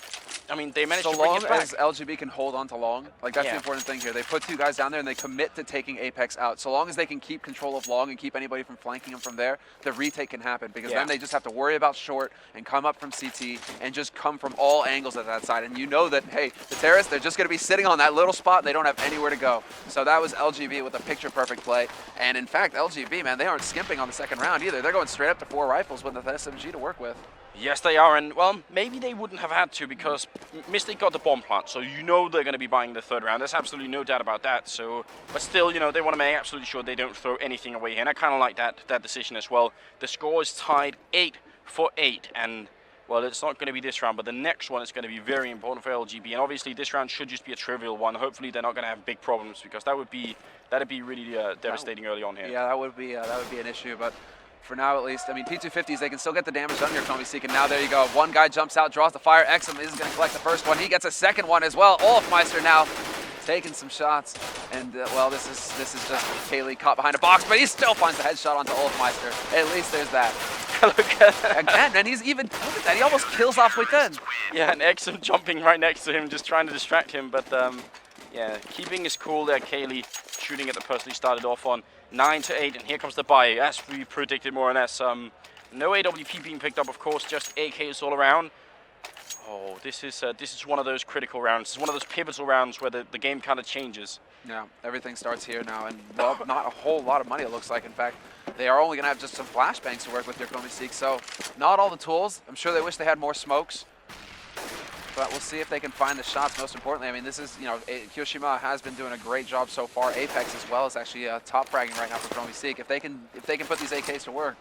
I mean, they managed to bring it back. So long as LGB can hold on to long, like that's the important thing here. They put 2 guys down there and they commit to taking Apex out. So long as they can keep control of long and keep anybody from flanking them from there, the retake can happen, because then they just have to worry about short and come up from CT and just come from all angles at that side. And you know that, hey, the terrorists, they're just going to be sitting on that little spot and they don't have anywhere to go. So that was LGB with a picture-perfect play. And in fact, LGB, man, they aren't skimping on the second round either. They're going straight up to 4 rifles with the SMG to work with. Yes, they are, and well, maybe they wouldn't have had to because Mystik got the bomb plant, so you know they're going to be buying the third round. There's absolutely no doubt about that. So, but still, you know, they want to make absolutely sure they don't throw anything away here, and I kind of like that decision as well. The score is tied 8 for 8, and well, it's not going to be this round, but the next one is going to be very important for LGB, and obviously this round should just be a trivial one. Hopefully, they're not going to have big problems because that'd be really devastating early on here. Yeah, that would be an issue, but. For now, at least. I mean, P250s, they can still get the damage done here, Clan-Mystik, and now there you go. One guy jumps out, draws the fire. Exum is going to collect the first one. He gets a second one as well. Olofmeister now taking some shots. And, well, this is just Kaylee caught behind a box, but he still finds the headshot onto Olofmeister. At least there's that. Look at that. Again, and he's even, look at that. He almost kills off Witten. Yeah, and Exum jumping right next to him, just trying to distract him. But, yeah, keeping his cool there, Kaylee shooting at the person he started off on. 9 to 8, and here comes the buy, as we predicted more or less. No AWP being picked up, of course, just AKs all around. Oh, this is one of those critical rounds. It's one of those pivotal rounds where the game kind of changes. Yeah, everything starts here now, and well, not a whole lot of money, it looks like. In fact, they are only going to have just some flashbangs to work with here, Clan-Mystik, so not all the tools. I'm sure they wish they had more smokes. But we'll see if they can find the shots, most importantly. I mean, this is, you know, Kyoshima has been doing a great job so far. Apex as well is actually top fragging right now for Clan-Mystik. If they can put these AKs to work.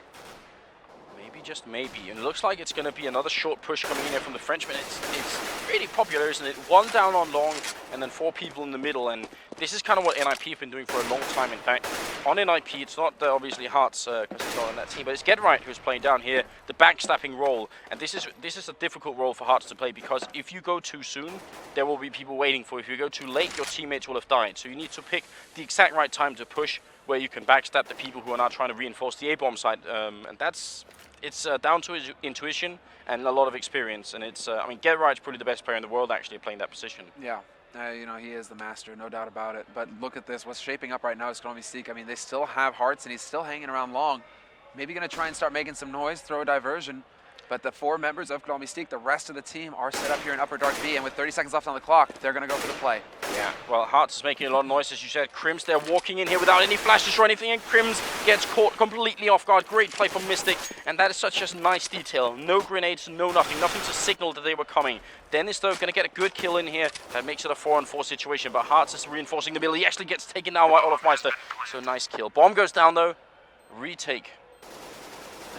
Maybe, just maybe. And it looks like it's going to be another short push coming in here from the Frenchmen. It's really popular, isn't it? 1 down on long and then 4 people in the middle. And this is kind of what NIP have been doing for a long time, in fact. On NIP, it's not obviously Hearts, because he's not on that team, but it's GetRight who's playing down here, the backstabbing role. And this is a difficult role for Hearts to play, because if you go too soon, there will be people waiting for you. If you go too late, your teammates will have died. So you need to pick the exact right time to push, where you can backstab the people who are now trying to reinforce the A-bomb side. And it's down to his intuition and a lot of experience. And it's, I mean, GetRight's probably the best player in the world actually playing that position. Yeah. You know, he is the master, no doubt about it. But look at this. What's shaping up right now is Clan-Mystik. I mean, they still have Hearts, and he's still hanging around long. Maybe going to try and start making some noise, throw a diversion. But the 4 members of Clan-Mystik, the rest of the team, are set up here in Upper Dark B, and with 30 seconds left on the clock, they're going to go for the play. Yeah, well, Hearts is making a lot of noise, as you said. Crims, they're walking in here without any flashes or anything, and Crims gets caught completely off guard. Great play from Mystic, and that is such a nice detail. No grenades, no nothing to signal that they were coming. Dennis, though, going to get a good kill in here. That makes it a 4-on-4 situation, but Hearts is reinforcing the middle. He actually gets taken down by Olofmeister, so nice kill. Bomb goes down, though. Retake.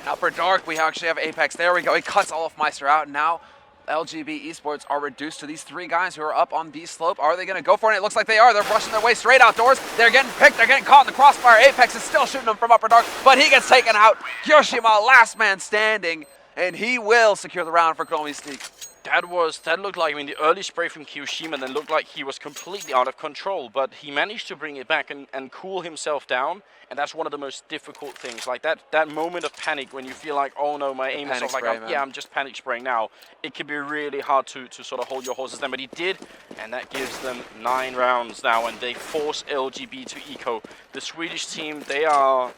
In Upper Dark, we actually have Apex. There we go. He cuts Olofmeister out, and now LGB eSports are reduced to these 3 guys who are up on B slope. Are they going to go for it? It looks like they are. They're rushing their way straight outdoors. They're getting picked. They're getting caught in the crossfire. Apex is still shooting them from Upper Dark, but he gets taken out. Kyoshima, last man standing, and he will secure the round for Clan-Mystik. That looked like, I mean, the early spray from Kyoshima then looked like he was completely out of control, but he managed to bring it back and cool himself down, and that's one of the most difficult things. Like that moment of panic when you feel like, oh no, my aim is off, like, I'm just panic spraying now. It can be really hard to sort of hold your horses down, but he did, and that gives them 9 rounds now, and they force LGB to eco. The Swedish team, they are,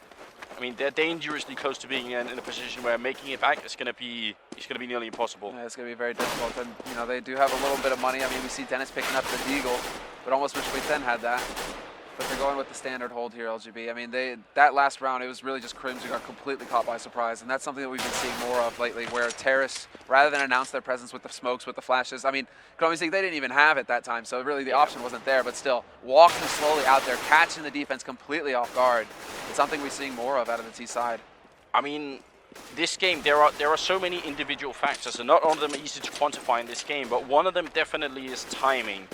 I mean, they're dangerously close to being in a position where making it back is going to be nearly impossible. Yeah, it's going to be very difficult, and you know, they do have a little bit of money. I mean, we see Dennis picking up the Deagle, but almost wish we then had that. But they're going with the standard hold here, LGB. I mean, that last round, it was really just Crims who got completely caught by surprise, and that's something that we've been seeing more of lately, where terrorists, rather than announce their presence with the smokes, with the flashes, I mean, Clan-Mystik, they didn't even have it that time, so really the option wasn't there, but still, walking slowly out there, catching the defense completely off guard. It's something we're seeing more of out of the T side. I mean, this game, there are so many individual factors, and not all of them are easy to quantify in this game, but one of them definitely is timing.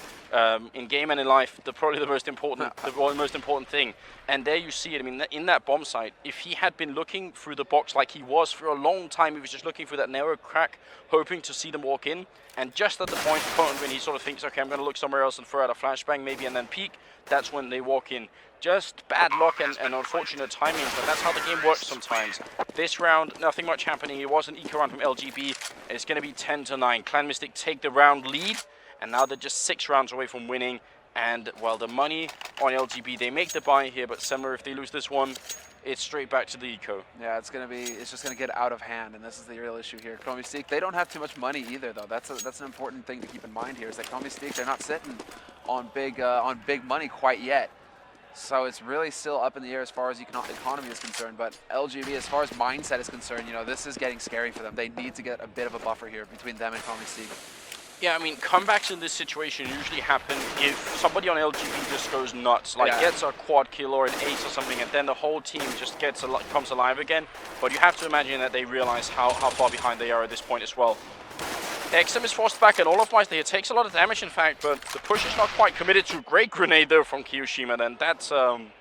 In game and in life, probably the most important thing. And there you see it. I mean, in that bomb site, if he had been looking through the box like he was for a long time, he was just looking through that narrow crack, hoping to see them walk in. And just at the point when he sort of thinks, okay, I'm going to look somewhere else and throw out a flashbang maybe and then peek, that's when they walk in. Just bad luck and unfortunate timing, but that's how the game works sometimes. This round, nothing much happening. It was an eco round from LGB. It's going to be 10-9. Clan-Mystik take the round lead. And now they're just 6 rounds away from winning. And, well, the money on LGB, they make the buy here, but similar, if they lose this one, it's straight back to the eco. Yeah, it's just going to get out of hand, and this is the real issue here. Clan-Mystik, they don't have too much money either, though. That's an important thing to keep in mind here, is that Clan-Mystik, they're not sitting on big money quite yet. So it's really still up in the air as far as economy is concerned, but LGB, as far as mindset is concerned, you know, this is getting scary for them. They need to get a bit of a buffer here between them and Clan-Mystik. Yeah, I mean, comebacks in this situation usually happen if somebody on LGB just goes nuts, like gets a quad kill or an ace or something, and then the whole team just comes alive again. But you have to imagine that they realize how far behind they are at this point as well. XM is forced back, and Olofmeister here takes a lot of damage, in fact, but the push is not quite committed to. Great grenade, though, from Kyoshima, and that's on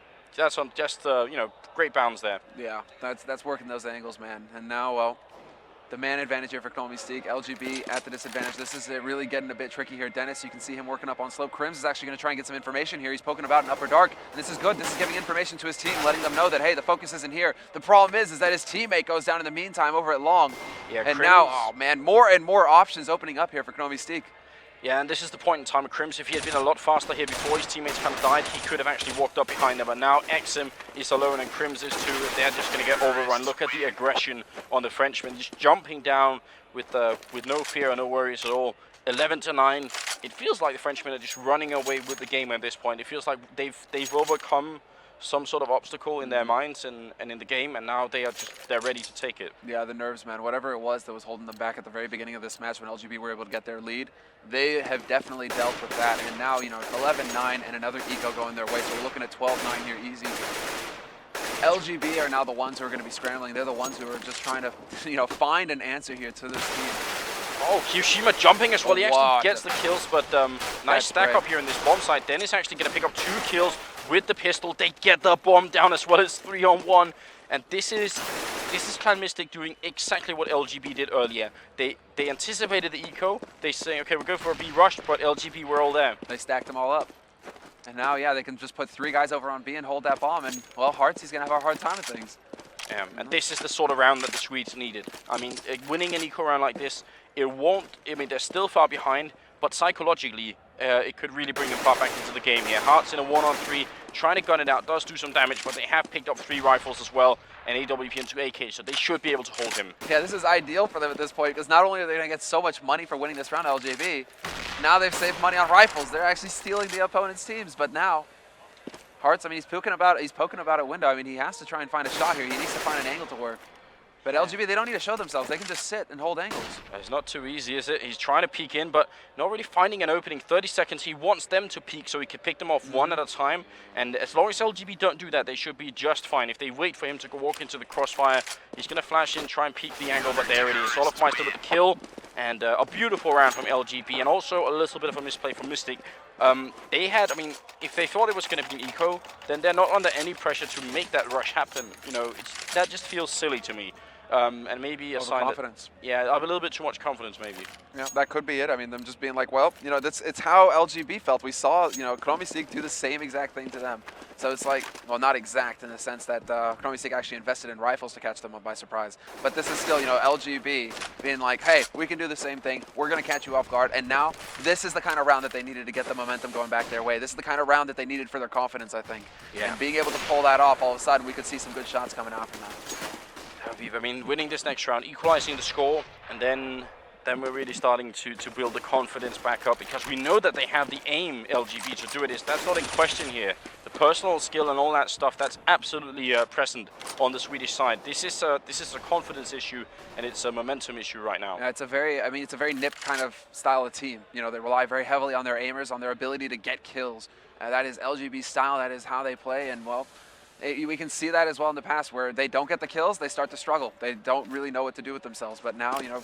just, you know, great bounds there. Yeah, that's working those angles, man. And now, well, the man advantage here for Clan-Mystik. LGB at the disadvantage. This is really getting a bit tricky here. Dennis, you can see him working up on slope. Crims is actually going to try and get some information here. He's poking about in Upper Dark. And this is good. This is giving information to his team, letting them know that, hey, the focus isn't here. The problem is that his teammate goes down in the meantime over at Long. Yeah, and Crims, now, oh man, more and more options opening up here for Clan-Mystik. Yeah, and this is the point in time of Crims. If he had been a lot faster here before his teammates kind of died, he could have actually walked up behind them. But now XM is alone and Crims is too. They're just going to get overrun. Look at the aggression on the Frenchman, just jumping down with no fear or no worries at all. 11-9. It feels like the Frenchmen are just running away with the game at this point. It feels like they've overcome some sort of obstacle in their minds and in the game, and now they're ready to take it. Yeah, the nerves, man. Whatever it was that was holding them back at the very beginning of this match when LGB were able to get their lead, they have definitely dealt with that. And now, you know, 11-9 and another eco going their way, so we're looking at 12-9 here easy. LGB are now the ones who are going to be scrambling. They're the ones who are just trying to, you know, find an answer here to this team. Oh, Kyoshima jumping as well. He actually gets the kills, but nice stack up here in this bomb site. Dennis actually going to pick up 2 kills with the pistol. They get the bomb down as well as 3-on-1. And this is Clan-Mystik doing exactly what LGB did earlier. They anticipated the eco. They say, okay, we're going for a B rush, but LGB were all there. They stacked them all up. And now, yeah, they can just put 3 guys over on B and hold that bomb. And, well, Hearts, he's going to have a hard time with things. Yeah, and this is the sort of round that the Swedes needed. I mean, winning an eco round like this, it won't, I mean, they're still far behind, but psychologically, it could really bring them far back into the game here. Hearts in a 1-on-3, trying to gun it out, does do some damage, but they have picked up 3 rifles as well, and AWP and 2 AK, so they should be able to hold him. Yeah, this is ideal for them at this point, because not only are they going to get so much money for winning this round, LGB, now they've saved money on rifles. They're actually stealing the opponent's teams, but now Hearts, I mean, he's poking about a window. I mean, he has to try and find a shot here. He needs to find an angle to work. But LGB, they don't need to show themselves. They can just sit and hold angles. It's not too easy, is it? He's trying to peek in, but not really finding an opening. 30 seconds, he wants them to peek so he can pick them off one at a time. And as long as LGB don't do that, they should be just fine. If they wait for him to go walk into the crossfire, he's going to flash in, try and peek the angle, but there it is. Olofmeister with the kill, and a beautiful round from LGB, and also a little bit of a misplay from Mystik. They had, I mean, if they thought it was going to be an eco, then they're not under any pressure to make that rush happen. You know, that just feels silly to me. And maybe a sign confidence. Yeah, I have a little bit too much confidence, maybe. Yeah, that could be it. I mean, them just being like, well, you know, it's how LGB felt. We saw, you know, Clan-Mystik do the same exact thing to them. So it's like, well, not exact in the sense that Clan-Mystik actually invested in rifles to catch them by surprise. But this is still, you know, LGB being like, hey, we can do the same thing. We're going to catch you off guard. And now this is the kind of round that they needed to get the momentum going back their way. This is the kind of round that they needed for their confidence, I think. Yeah. And being able to pull that off, all of a sudden, we could see some good shots coming out from that. I mean, winning this next round, equalizing the score, and then we're really starting to build the confidence back up, because we know that they have the aim, LGB, to do it. That's not in question here. The personal skill and all that stuff, that's absolutely present on the Swedish side. This is a confidence issue, and it's a momentum issue right now. Yeah, it's a very nip kind of style of team. You know, they rely very heavily on their aimers, on their ability to get kills. That is LGB's style. That is how they play, and well, we can see that as well in the past, where they don't get the kills, they start to struggle. They don't really know what to do with themselves. But now, you know,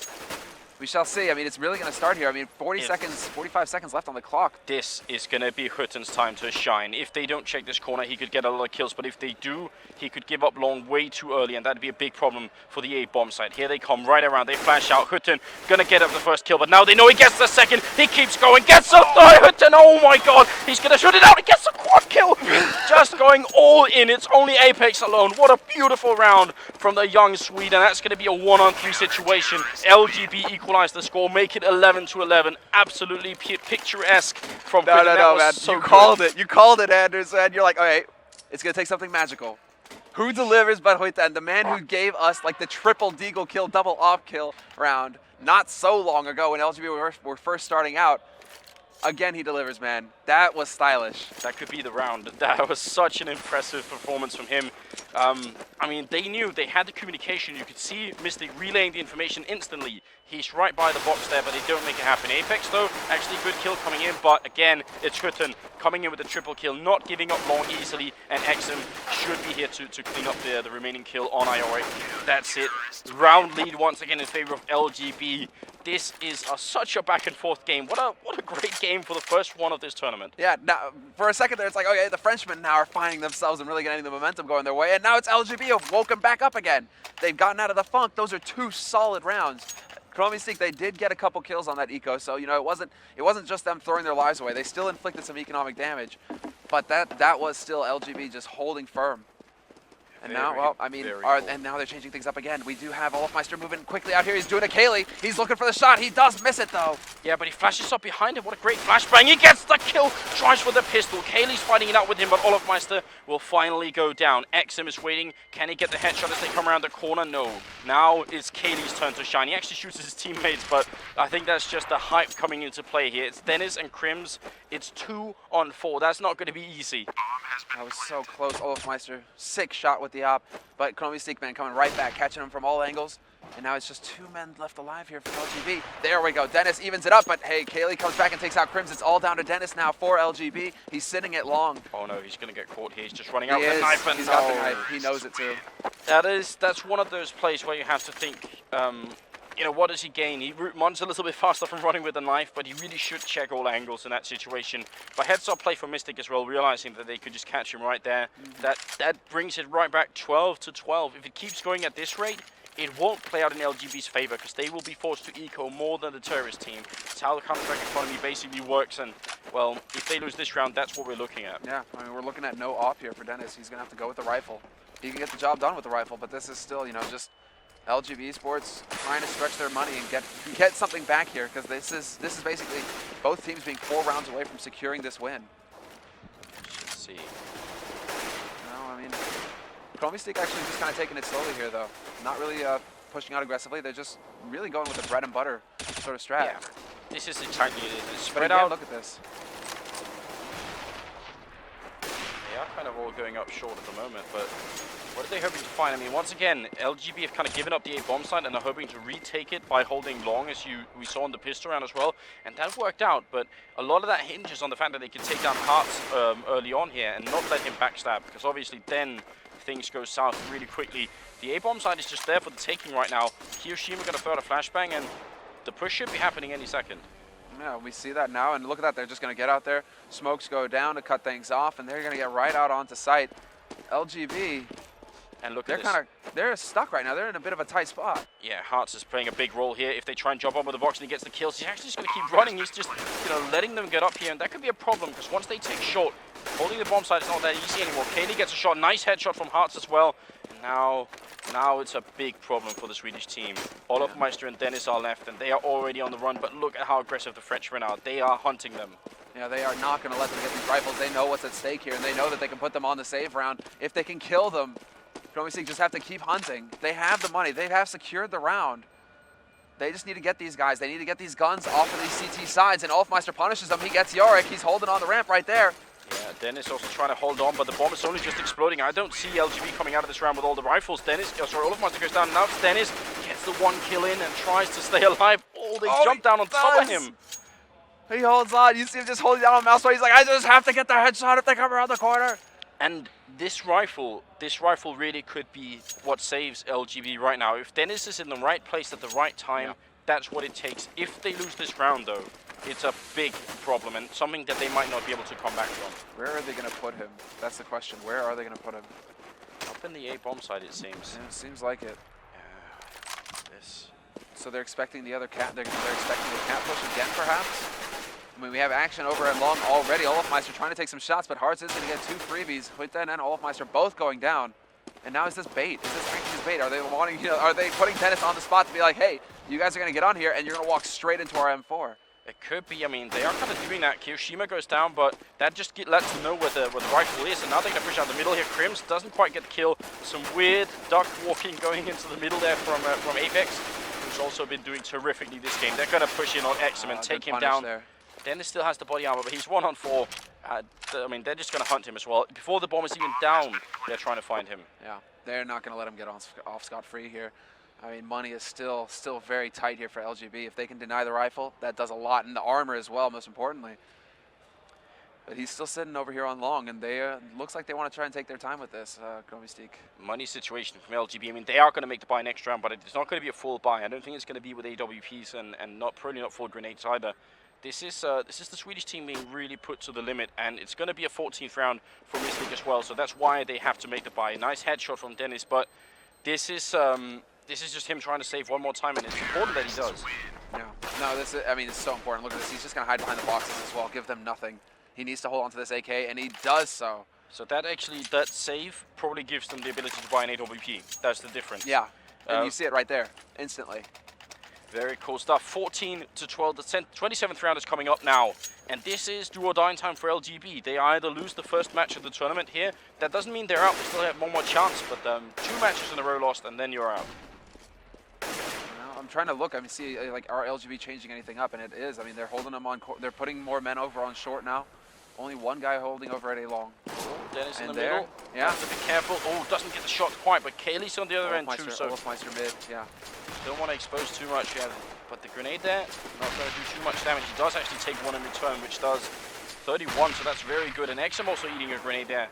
we shall see. I mean, it's really going to start here. I mean, 45 seconds left on the clock. This is going to be Hutten's time to shine. If they don't check this corner, he could get a lot of kills. But if they do, he could give up long way too early, and that'd be a big problem for the A bomb site. Here they come right around. They flash out. Hutten going to get up the first kill, but now they know he gets the second. He keeps going, gets the third. Hutten, oh my god, he's going to shoot it out. He gets the quad kill. Just going all in. It's only Apex alone. What a beautiful round from the young Swede, and that's going to be a 1-on-3 situation. LGB equalize the score, make it 11-11. Absolutely picturesque from No, man. So you called it. You called it, Anderson. You're like, all right, it's going to take something magical. Who delivers but Huiten, the man who gave us like the triple deagle kill, double off kill round not so long ago when LGB were first starting out. Again, he delivers, man. That was stylish. That could be the round. That was such an impressive performance from him. I mean, they knew, they had the communication. You could see Mystik relaying the information instantly. He's right by the box there, but they don't make it happen. Apex, though, actually good kill coming in, but again, it's Hutten coming in with a triple kill, not giving up long easily, and XM should be here to clean up the remaining kill on IOA. That's it. Round lead once again in favor of LGB. This is such a back and forth game. What a great game for the first one of this tournament. Yeah, now, for a second there, it's like, okay, the Frenchmen now are finding themselves and really getting the momentum going their way, and now it's LGB who've woken back up again. They've gotten out of the funk. Those are 2 solid rounds. Clan-Mystik, they did get a couple kills on that eco, so you know it wasn't just them throwing their lives away. They still inflicted some economic damage, but that was still LGB just holding firm. And now, well, I mean, and now they're changing things up again. We do have Olofmeister moving quickly out here. He's doing a Kaylee. He's looking for the shot. He does miss it, though. Yeah, but he flashes up behind him. What a great flashbang. He gets the kill. Tries for the pistol. Kaylee's fighting it out with him, but Olofmeister will finally go down. XM is waiting. Can he get the headshot as they come around the corner? No. Now it's Kaylee's turn to shine. He actually shoots his teammates, but I think that's just the hype coming into play here. It's Dennis and Crims. It's 2-on-4. That's not going to be easy. That was so close. Olofmeister, sick shot with the op, but Clan-Mystik, man, coming right back, catching him from all angles. And now it's just 2 men left alive here for LGB. There we go. Dennis evens it up, but hey, Kaylee comes back and takes out Crims. It's all down to Dennis now for LGB. He's sitting it long. Oh no, he's going to get caught here. He's just running out with the knife. And he's got the knife. He knows it too. That's one of those plays where you have to think, you know, what does he gain? He runs a little bit faster from running with the knife, but he really should check all angles in that situation. But heads up play for Mystik as well, realizing that they could just catch him right there. That brings it right back 12-12. If it keeps going at this rate, it won't play out in LGB's favor, because they will be forced to eco more than the terrorist team. It's how the Counter-Strike economy basically works, and, well, if they lose this round, that's what we're looking at. Yeah, I mean, we're looking at no op here for Dennis. He's going to have to go with the rifle. He can get the job done with the rifle, but this is still, you know, just LGB eSports trying to stretch their money and get something back here, because this is basically both teams being 4 rounds away from securing this win. Let's see. Clan-Mystik actually just kind of taking it slowly here, though. Not really pushing out aggressively. They're just really going with the bread and butter sort of strat. Yeah. This is exactly it. It's But spread again, out. look at this. They are kind of all going up short at the moment, but what are they hoping to find? I mean, once again, LGB have kind of given up the A bomb site and are hoping to retake it by holding long, as we saw in the pistol round as well, and that worked out. But a lot of that hinges on the fact that they can take down Hearts early on here and not let him backstab, because obviously then things go south really quickly. The A bomb site is just there for the taking right now. Kiyoshima going to throw out a flashbang, and the push should be happening any second. Yeah, we see that now, and look at that. They're just going to get out there. Smokes go down to cut things off, and they're going to get right out onto site. LGB, and look they're at this. they're stuck right now. They're in a bit of a tight spot. Yeah, Hearts is playing a big role here. If they try and jump on with the box and he gets the kills, he's actually just going to keep running. He's just, letting them get up here, and that could be a problem, because once they take short, holding the bomb site is not that easy anymore. Kaylee gets a shot, nice headshot from Hearts as well. And now it's a big problem for the Swedish team. Olofmeister and Dennis are left, and they are already on the run, but look at how aggressive the Frenchmen are. They are hunting them. Yeah, they are not going to let them get these rifles. They know what's at stake here, and they know that they can put them on the save round. If they can kill them, Clan-Mystik just have to keep hunting. They have the money. They have secured the round. They just need to get these guys. They need to get these guns off of these CT sides, and Olofmeister punishes them. He gets Yorick. He's holding on the ramp right there. Yeah, Dennis also trying to hold on, but the bomb is only just exploding. I don't see LGB coming out of this round with all the rifles. Olofmeister goes down. Now Dennis gets the one kill in and tries to stay alive. Oh, they jump down on top of him. He holds on. You see him just holding down on mouse. He's like, I just have to get the headshot if they come around the corner. And this rifle really could be what saves LGB right now. If Dennis is in the right place at the right time, that's what it takes. If they lose this round, though, it's a big problem and something that they might not be able to come back from. Where are they going to put him? That's the question. Where are they going to put him? Up in the A bomb side, it seems. Yeah, it seems like it. Yeah. This. So they're expecting the other cat. They're expecting the cat push again, perhaps. I mean, we have action over at long already. Olofmeister trying to take some shots, but Hearts is going to get two freebies. Huiten and Olofmeister both going down. And now is this bait? Is this actually bait? Are they wanting? Are they putting Dennis on the spot to be like, hey, you guys are going to get on here and you're going to walk straight into our M4? It could be. I mean, they are kind of doing that. Kiyoshima goes down, but that just lets them know where the rifle is. And now they're going to push out the middle here. Crims doesn't quite get the kill. Some weird duck walking going into the middle there from Apex, who's also been doing terrifically this game. They're going to push in on Exum and take him down. There. Dennis still has the body armor, but he's 1-on-4. I mean, they're just going to hunt him as well. Before the bomb is even down, they're trying to find him. Yeah, they're not going to let him get off scot-free here. I mean, money is still very tight here for LGB. If they can deny the rifle, that does a lot, and the armor as well, most importantly. But he's still sitting over here on long, and they looks like they want to try and take their time with this, Clan-Mystik. Money situation from LGB. I mean, they are going to make the buy next round, but it's not going to be a full buy. I don't think it's going to be with AWPs and probably not full grenades either. This is the Swedish team being really put to the limit, and it's going to be a 14th round for Mystik as well. So that's why they have to make the buy. Nice headshot from Dennis, but this is just him trying to save one more time, and it's important that he does. Yeah. No, this is, I mean, it's so important. Look at this. He's just going to hide behind the boxes as well. Give them nothing. He needs to hold on to this AK, and he does so. So that save probably gives them the ability to buy an AWP. That's the difference. Yeah. And you see it right there, instantly. Very cool stuff. 14-12. The 27th round is coming up now. And this is do or die time for LGB. They either lose the first match of the tournament here. That doesn't mean they're out. They still have one more chance. But 2 matches in a row lost, and then you're out. I'm trying to look. I mean, see, like, are LGB changing anything up? And it is. I mean, they're holding them on. They're putting more men over on short now. Only one guy holding over at A long. Oh, Dennis in the there, middle. Yeah. Have to be careful. Oh, doesn't get the shot quite. But Kaylee's on the other end too. So Olofmeister mid. Yeah. don't want to expose too much. Yeah. But the grenade there, not going to do too much damage. He does actually take one in return, which does 31. So that's very good. And Exum also eating a grenade there.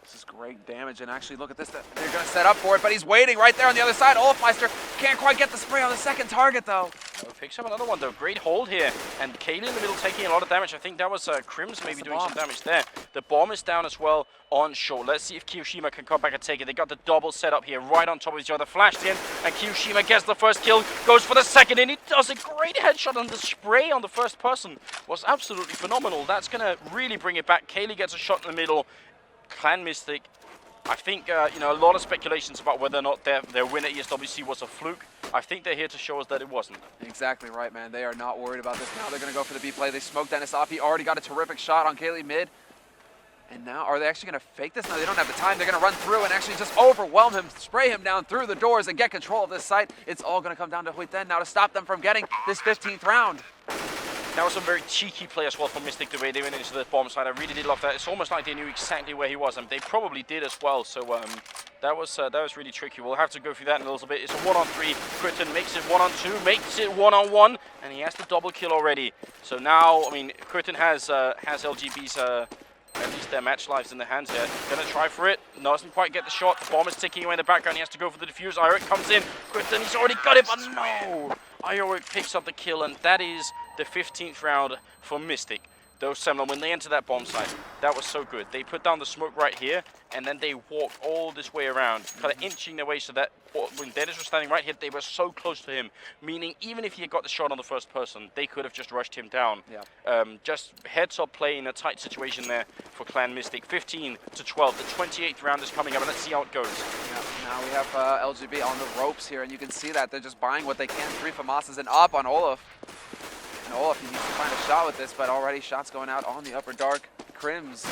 This is great damage, and actually look at this. They're going to set up for it, but he's waiting right there on the other side. Olofmeister can't quite get the spray on the second target, though. Oh, picks up another one, though. Great hold here. And Kaylee in the middle taking a lot of damage. I think that was Crims maybe doing some damage there. The bomb is down as well on short. Let's see if Kiyoshima can come back and take it. They got the double set up here right on top of each other. Flashed in, and Kiyoshima gets the first kill, goes for the second, and he does a great headshot, and the spray on the first person was absolutely phenomenal. That's going to really bring it back. Kaylee gets a shot in the middle. Clan-Mystik, I think, a lot of speculations about whether or not their win at ESWC was a fluke. I think they're here to show us that it wasn't. Exactly right, man. They are not worried about this now. They're going to go for the B play. They smoked Dennis off. He already got a terrific shot on Kaylee mid. And now, are they actually going to fake this? No, they don't have the time. They're going to run through and actually just overwhelm him, spray him down through the doors and get control of this site. It's all going to come down to Huiten now to stop them from getting this 15th round. That was some very cheeky play as well from Mystic, the way they went into the bomb side. I really did love that. It's almost like they knew exactly where he was, and they probably did as well. So that was really tricky. We'll have to go through that in a little bit. It's a 1-on-3. Quirton makes it 1-on-2, makes it 1-on-1, and he has the double kill already. So now, I mean, Quirton has LGB's at least their match lives in their hands here. Gonna try for it. Doesn't quite get the shot. The bomb is ticking away in the background. He has to go for the defuse. Ioric comes in. Quirton, he's already got it, but no! Ioric picks up the kill, and that is the 15th round for Mystic. Those Semlon, when they enter that bomb site, that was so good. They put down the smoke right here, and then they walked all this way around, kind of inching their way so that when Dennis was standing right here, they were so close to him, meaning even if he had got the shot on the first person, they could have just rushed him down. Yeah. Just heads-up play in a tight situation there for Clan-Mystik. 15-12. The 28th round is coming up, and let's see how it goes. Yeah, now we have LGB on the ropes here, and you can see that they're just buying what they can. 3 FAMASas and up on Olaf. And Olaf, he needs to find a shot with this, but already shots going out on the upper dark. Crims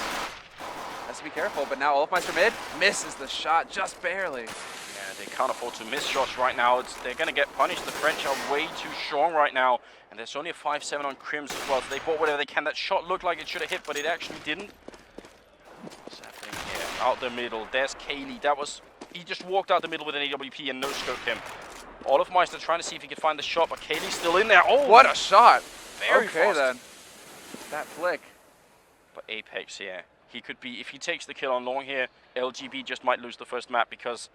has to be careful, but now Olafmeister mid misses the shot just barely. Yeah, they can't afford to miss shots right now. They're going to get punished. The French are way too strong right now, and there's only a 5-7 on Crims as well, so they bought whatever they can. That shot looked like it should have hit, but it actually didn't. What's happening here? Out the middle. There's Kaylee. He just walked out the middle with an AWP and no-scoped him. Olafmeister trying to see if he can find the shot, but Kaylee's still in there. Oh, what a shot! Very okay, fast. Then. That flick. But Apex, yeah. He could be, if he takes the kill on long here, LGB just might lose the first map because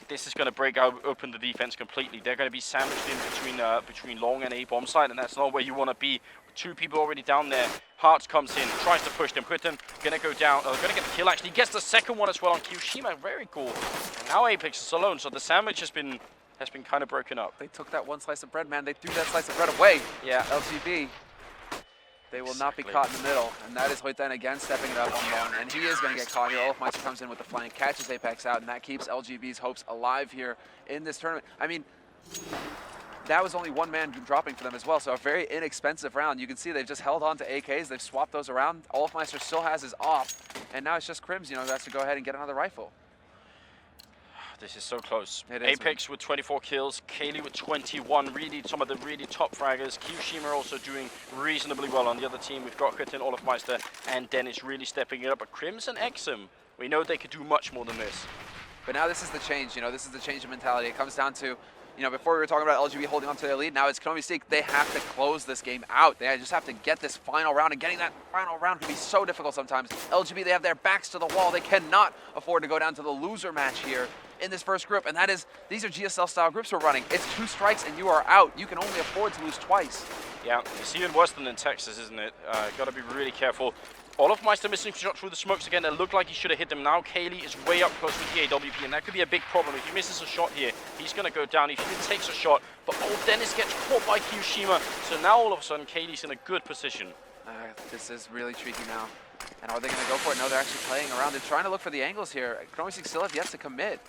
this is going to break open the defense completely. They're going to be sandwiched in between long and A bomb site, and that's not where you want to be. 2 people already down there. Hearts comes in, tries to push them. Quirton going to go down. Oh, going to get the kill actually. Gets the second one as well on Kyoshima. Very cool. And now Apex is alone, so the sandwich has been kind of broken up. They took that one slice of bread, man. They threw that slice of bread away. Yeah. LGB. They will not be caught in the middle, and that is Huiten again stepping it up on long, and he is going to get caught here. Olafmeister comes in with the flank, catches Apex out, and that keeps LGB's hopes alive here in this tournament. I mean, that was only 1 man dropping for them as well, so a very inexpensive round. You can see they've just held on to AKs, they've swapped those around. Olafmeister still has his off, and now it's just Crims, who has to go ahead and get another rifle. This is so close. It is, Apex with 24 kills, Kaylee with 21, really some of the really top fraggers. Kyoshima also doing reasonably well on the other team. We've got Quirton, Olafmeister, and Dennis really stepping it up. But Crims and Exum, we know they could do much more than this. But now this is the change, this is the change in mentality. It comes down to, before we were talking about LGB holding on to their lead, now it's Clan-Mystik. They have to close this game out. They just have to get this final round, and getting that final round can be so difficult sometimes. LGB, they have their backs to the wall. They cannot afford to go down to the loser match here in this first group, and these are GSL style groups we're running. It's 2 strikes and you are out. You can only afford to lose twice. Yeah, it's even worse than in Texas, isn't it? Got to be really careful. Olafmeister missing shot through the smokes again. That looked like he should have hit them. Now Kaylee is way up close with the AWP, and that could be a big problem. If he misses a shot here, he's going to go down. If he takes a shot, but Dennis gets caught by Kyoshima. So now all of a sudden, Kaylee's in a good position. This is really tricky now. And are they going to go for it? No, they're actually playing around. They're trying to look for the angles here. Clan-Mystik still have yet to commit.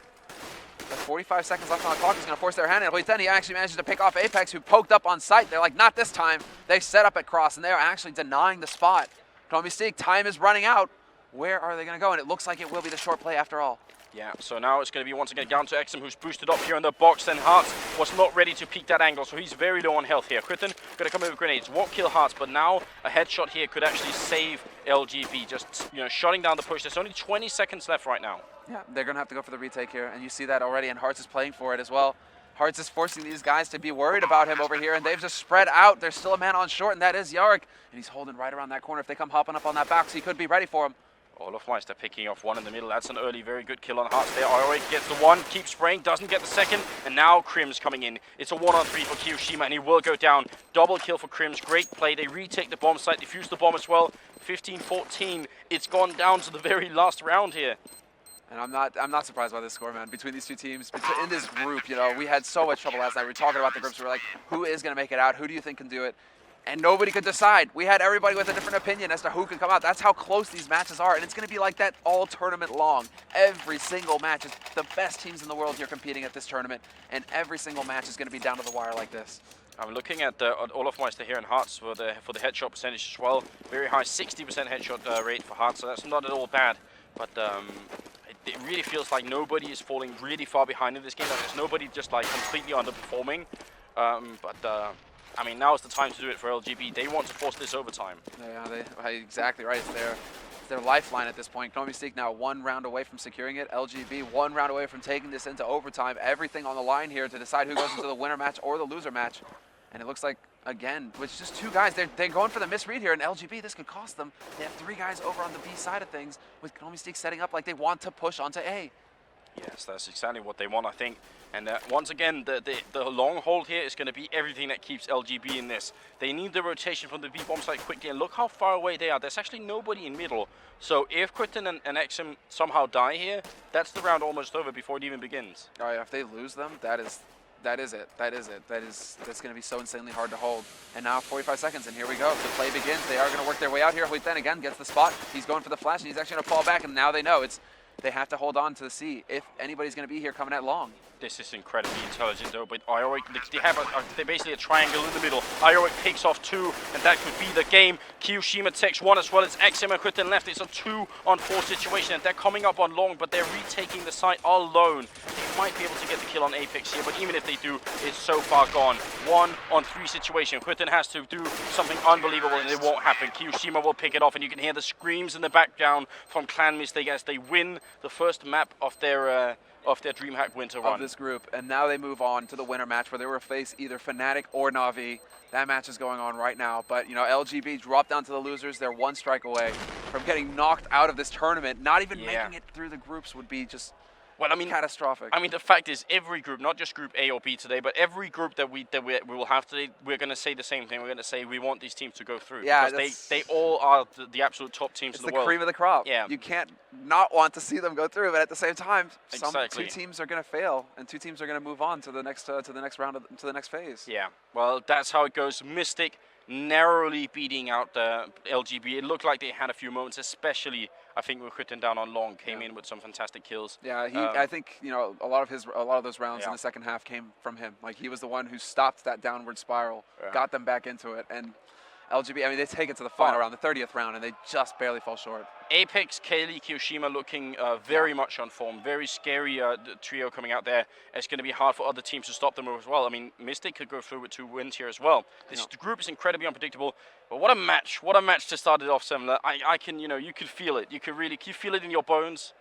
But 45 seconds left on the clock is going to force their hand in. Huiten, he actually manages to pick off Apex, who poked up on site. They're like, not this time. They set up at cross, and they are actually denying the spot. Clan-Mystik, time is running out. Where are they going to go? And it looks like it will be the short play after all. Yeah, so now it's going to be once again down to Exum, who's boosted up here in the box, and Hearts was not ready to peek that angle, so he's very low on health here. Quirton going to come in with grenades, won't kill Hearts, but now a headshot here could actually save LGB, just shutting down the push. There's only 20 seconds left right now. Yeah, they're going to have to go for the retake here, and you see that already, and Hearts is playing for it as well. Hearts is forcing these guys to be worried about him over here, and they've just spread out. There's still a man on short, and that is Yarick, and he's holding right around that corner. If they come hopping up on that box, he could be ready for him. Olafmeister picking off 1 in the middle. That's an early, very good kill on Hearts there. Ioric gets the 1, keeps spraying, doesn't get the second, and now Crims coming in. It's a 1-on-3 for Kyoshima, and he will go down. Double kill for Crims. Great play. They retake the bomb site, defuse the bomb as well. 15-14. It's gone down to the very last round here. And I'm not surprised by this score, man. Between these 2 teams, in this group, we had so much trouble last night. We were talking about the groups. We were like, who is going to make it out? Who do you think can do it? And nobody could decide. We had everybody with a different opinion as to who can come out. That's how close these matches are, and it's going to be like that all tournament long. Every single match is the best teams in the world here competing at this tournament, and every single match is going to be down to the wire like this. I'm looking at Olafmeister here in Hearts for the headshot percentage as well. Very high, 60% headshot rate for Hearts, so that's not at all bad. But it really feels like nobody is falling really far behind in this game. Like, there's nobody just like completely underperforming. I mean, now is the time to do it for LGB. They want to force this overtime. Yeah, exactly right. It's their lifeline at this point. Clan-Mystik now 1 round away from securing it. LGB 1 round away from taking this into overtime. Everything on the line here to decide who goes into the winner match or the loser match. And it looks like, again, with just 2 guys, they're going for the misread here. And LGB, this could cost them. They have 3 guys over on the B side of things, with Clan-Mystik setting up like they want to push onto A. Yes, that's exactly what they want, I think. And once again, the long hold here is going to be everything that keeps LGB in this. They need the rotation from the B-bomb site quickly, and look how far away they are. There's actually nobody in middle. So if Quitten and XM somehow die here, that's the round almost over before it even begins. All right, if they lose them, that's it. That's going to be so insanely hard to hold. And now 45 seconds, and here we go. The play begins. They are going to work their way out here. Huiten again gets the spot. He's going for the flash, and he's actually going to fall back, and now they know they have to hold on to the C if anybody's going to be here coming at long. This is incredibly intelligent though, but Ioric, they have they're basically a triangle in the middle. Ioric picks off 2, and that could be the game. Kiyoshima takes 1 as well. It's XM and Quitten left. It's a 2-on-4 situation, and they're coming up on long, but they're retaking the site alone. They might be able to get the kill on Apex here, but even if they do, it's so far gone. 1-on-3 situation. Quitten has to do something unbelievable, and it won't happen. Kiyoshima will pick it off, and you can hear the screams in the background from Clan-Mystik as they win the first map of their DreamHack winter run. Of this group, and now they move on to the winner match where they will face either Fnatic or Na'Vi. That match is going on right now, but you know, LGB drop down to the losers. They're 1 strike away from getting knocked out of this tournament. Not even making it through the groups would be just catastrophic. I mean, the fact is, every group, not just Group A or B today, but every group that we will have today, we're going to say the same thing. We're going to say we want these teams to go through. Yeah, because they all are the absolute top teams in the world. It's the cream of the crop. Yeah. You can't not want to see them go through, but at the same time, exactly. 2 teams are going to fail, and 2 teams are going to move on to the next round, to the next phase. Yeah. Well, that's how it goes. Mystic narrowly beating out LGB. It looked like they had a few moments, especially I think with Quitten down on long, came in with some fantastic kills. Yeah, I think you know a lot of those rounds in the second half came from him. Like he was the one who stopped that downward spiral, got them back into it, and LGB, I mean, they take it to the final round, the 30th round, and they just barely fall short. Apex, Kaylee, Kiyoshima looking very much on form. Very scary trio coming out there. It's going to be hard for other teams to stop them as well. I mean, Mystic could go through with 2 wins here as well. This group is incredibly unpredictable. But what a match. What a match to start it off, Semler. I can, you know, you could feel it. You feel it in your bones.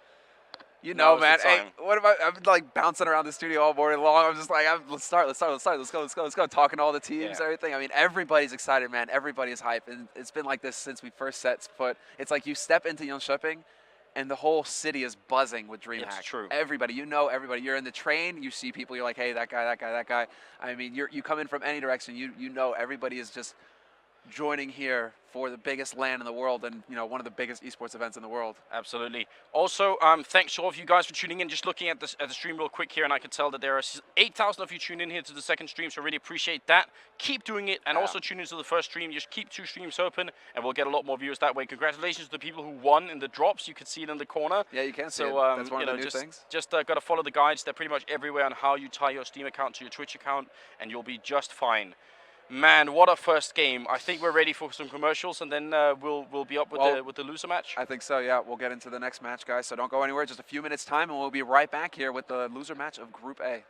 You know, man. Hey, what about? I've been like bouncing around the studio all morning long. I'm just like, let's go. Talking to all the teams, everything. I mean, everybody's excited, man. Everybody is hyped, and it's been like this since we first set foot. It's like you step into Jönköping, and the whole city is buzzing with DreamHack. It's true. Everybody, you know, everybody. You're in the train, you see people. You're like, hey, that guy. I mean, you come in from any direction. You know, everybody is just joining here for the biggest LAN in the world, and you know, one of the biggest esports events in the world. Absolutely. Also, thanks to all of you guys for tuning in. Just looking at the stream real quick here, and I can tell that there are 8,000 of you tuned in here to the second stream, so I really appreciate that. Keep doing it, and also tune into the first stream. Just keep 2 streams open, and we'll get a lot more viewers that way. Congratulations to the people who won in the drops. You can see it in the corner. Yeah, you can see it. That's one of the new things. Just got to follow the guides. They're pretty much everywhere on how you tie your Steam account to your Twitch account, and you'll be just fine. Man, what a first game. I think we're ready for some commercials, and then we'll be up with the loser match. I think so, yeah. We'll get into the next match, guys, so don't go anywhere. Just a few minutes time, and we'll be right back here with the loser match of Group A.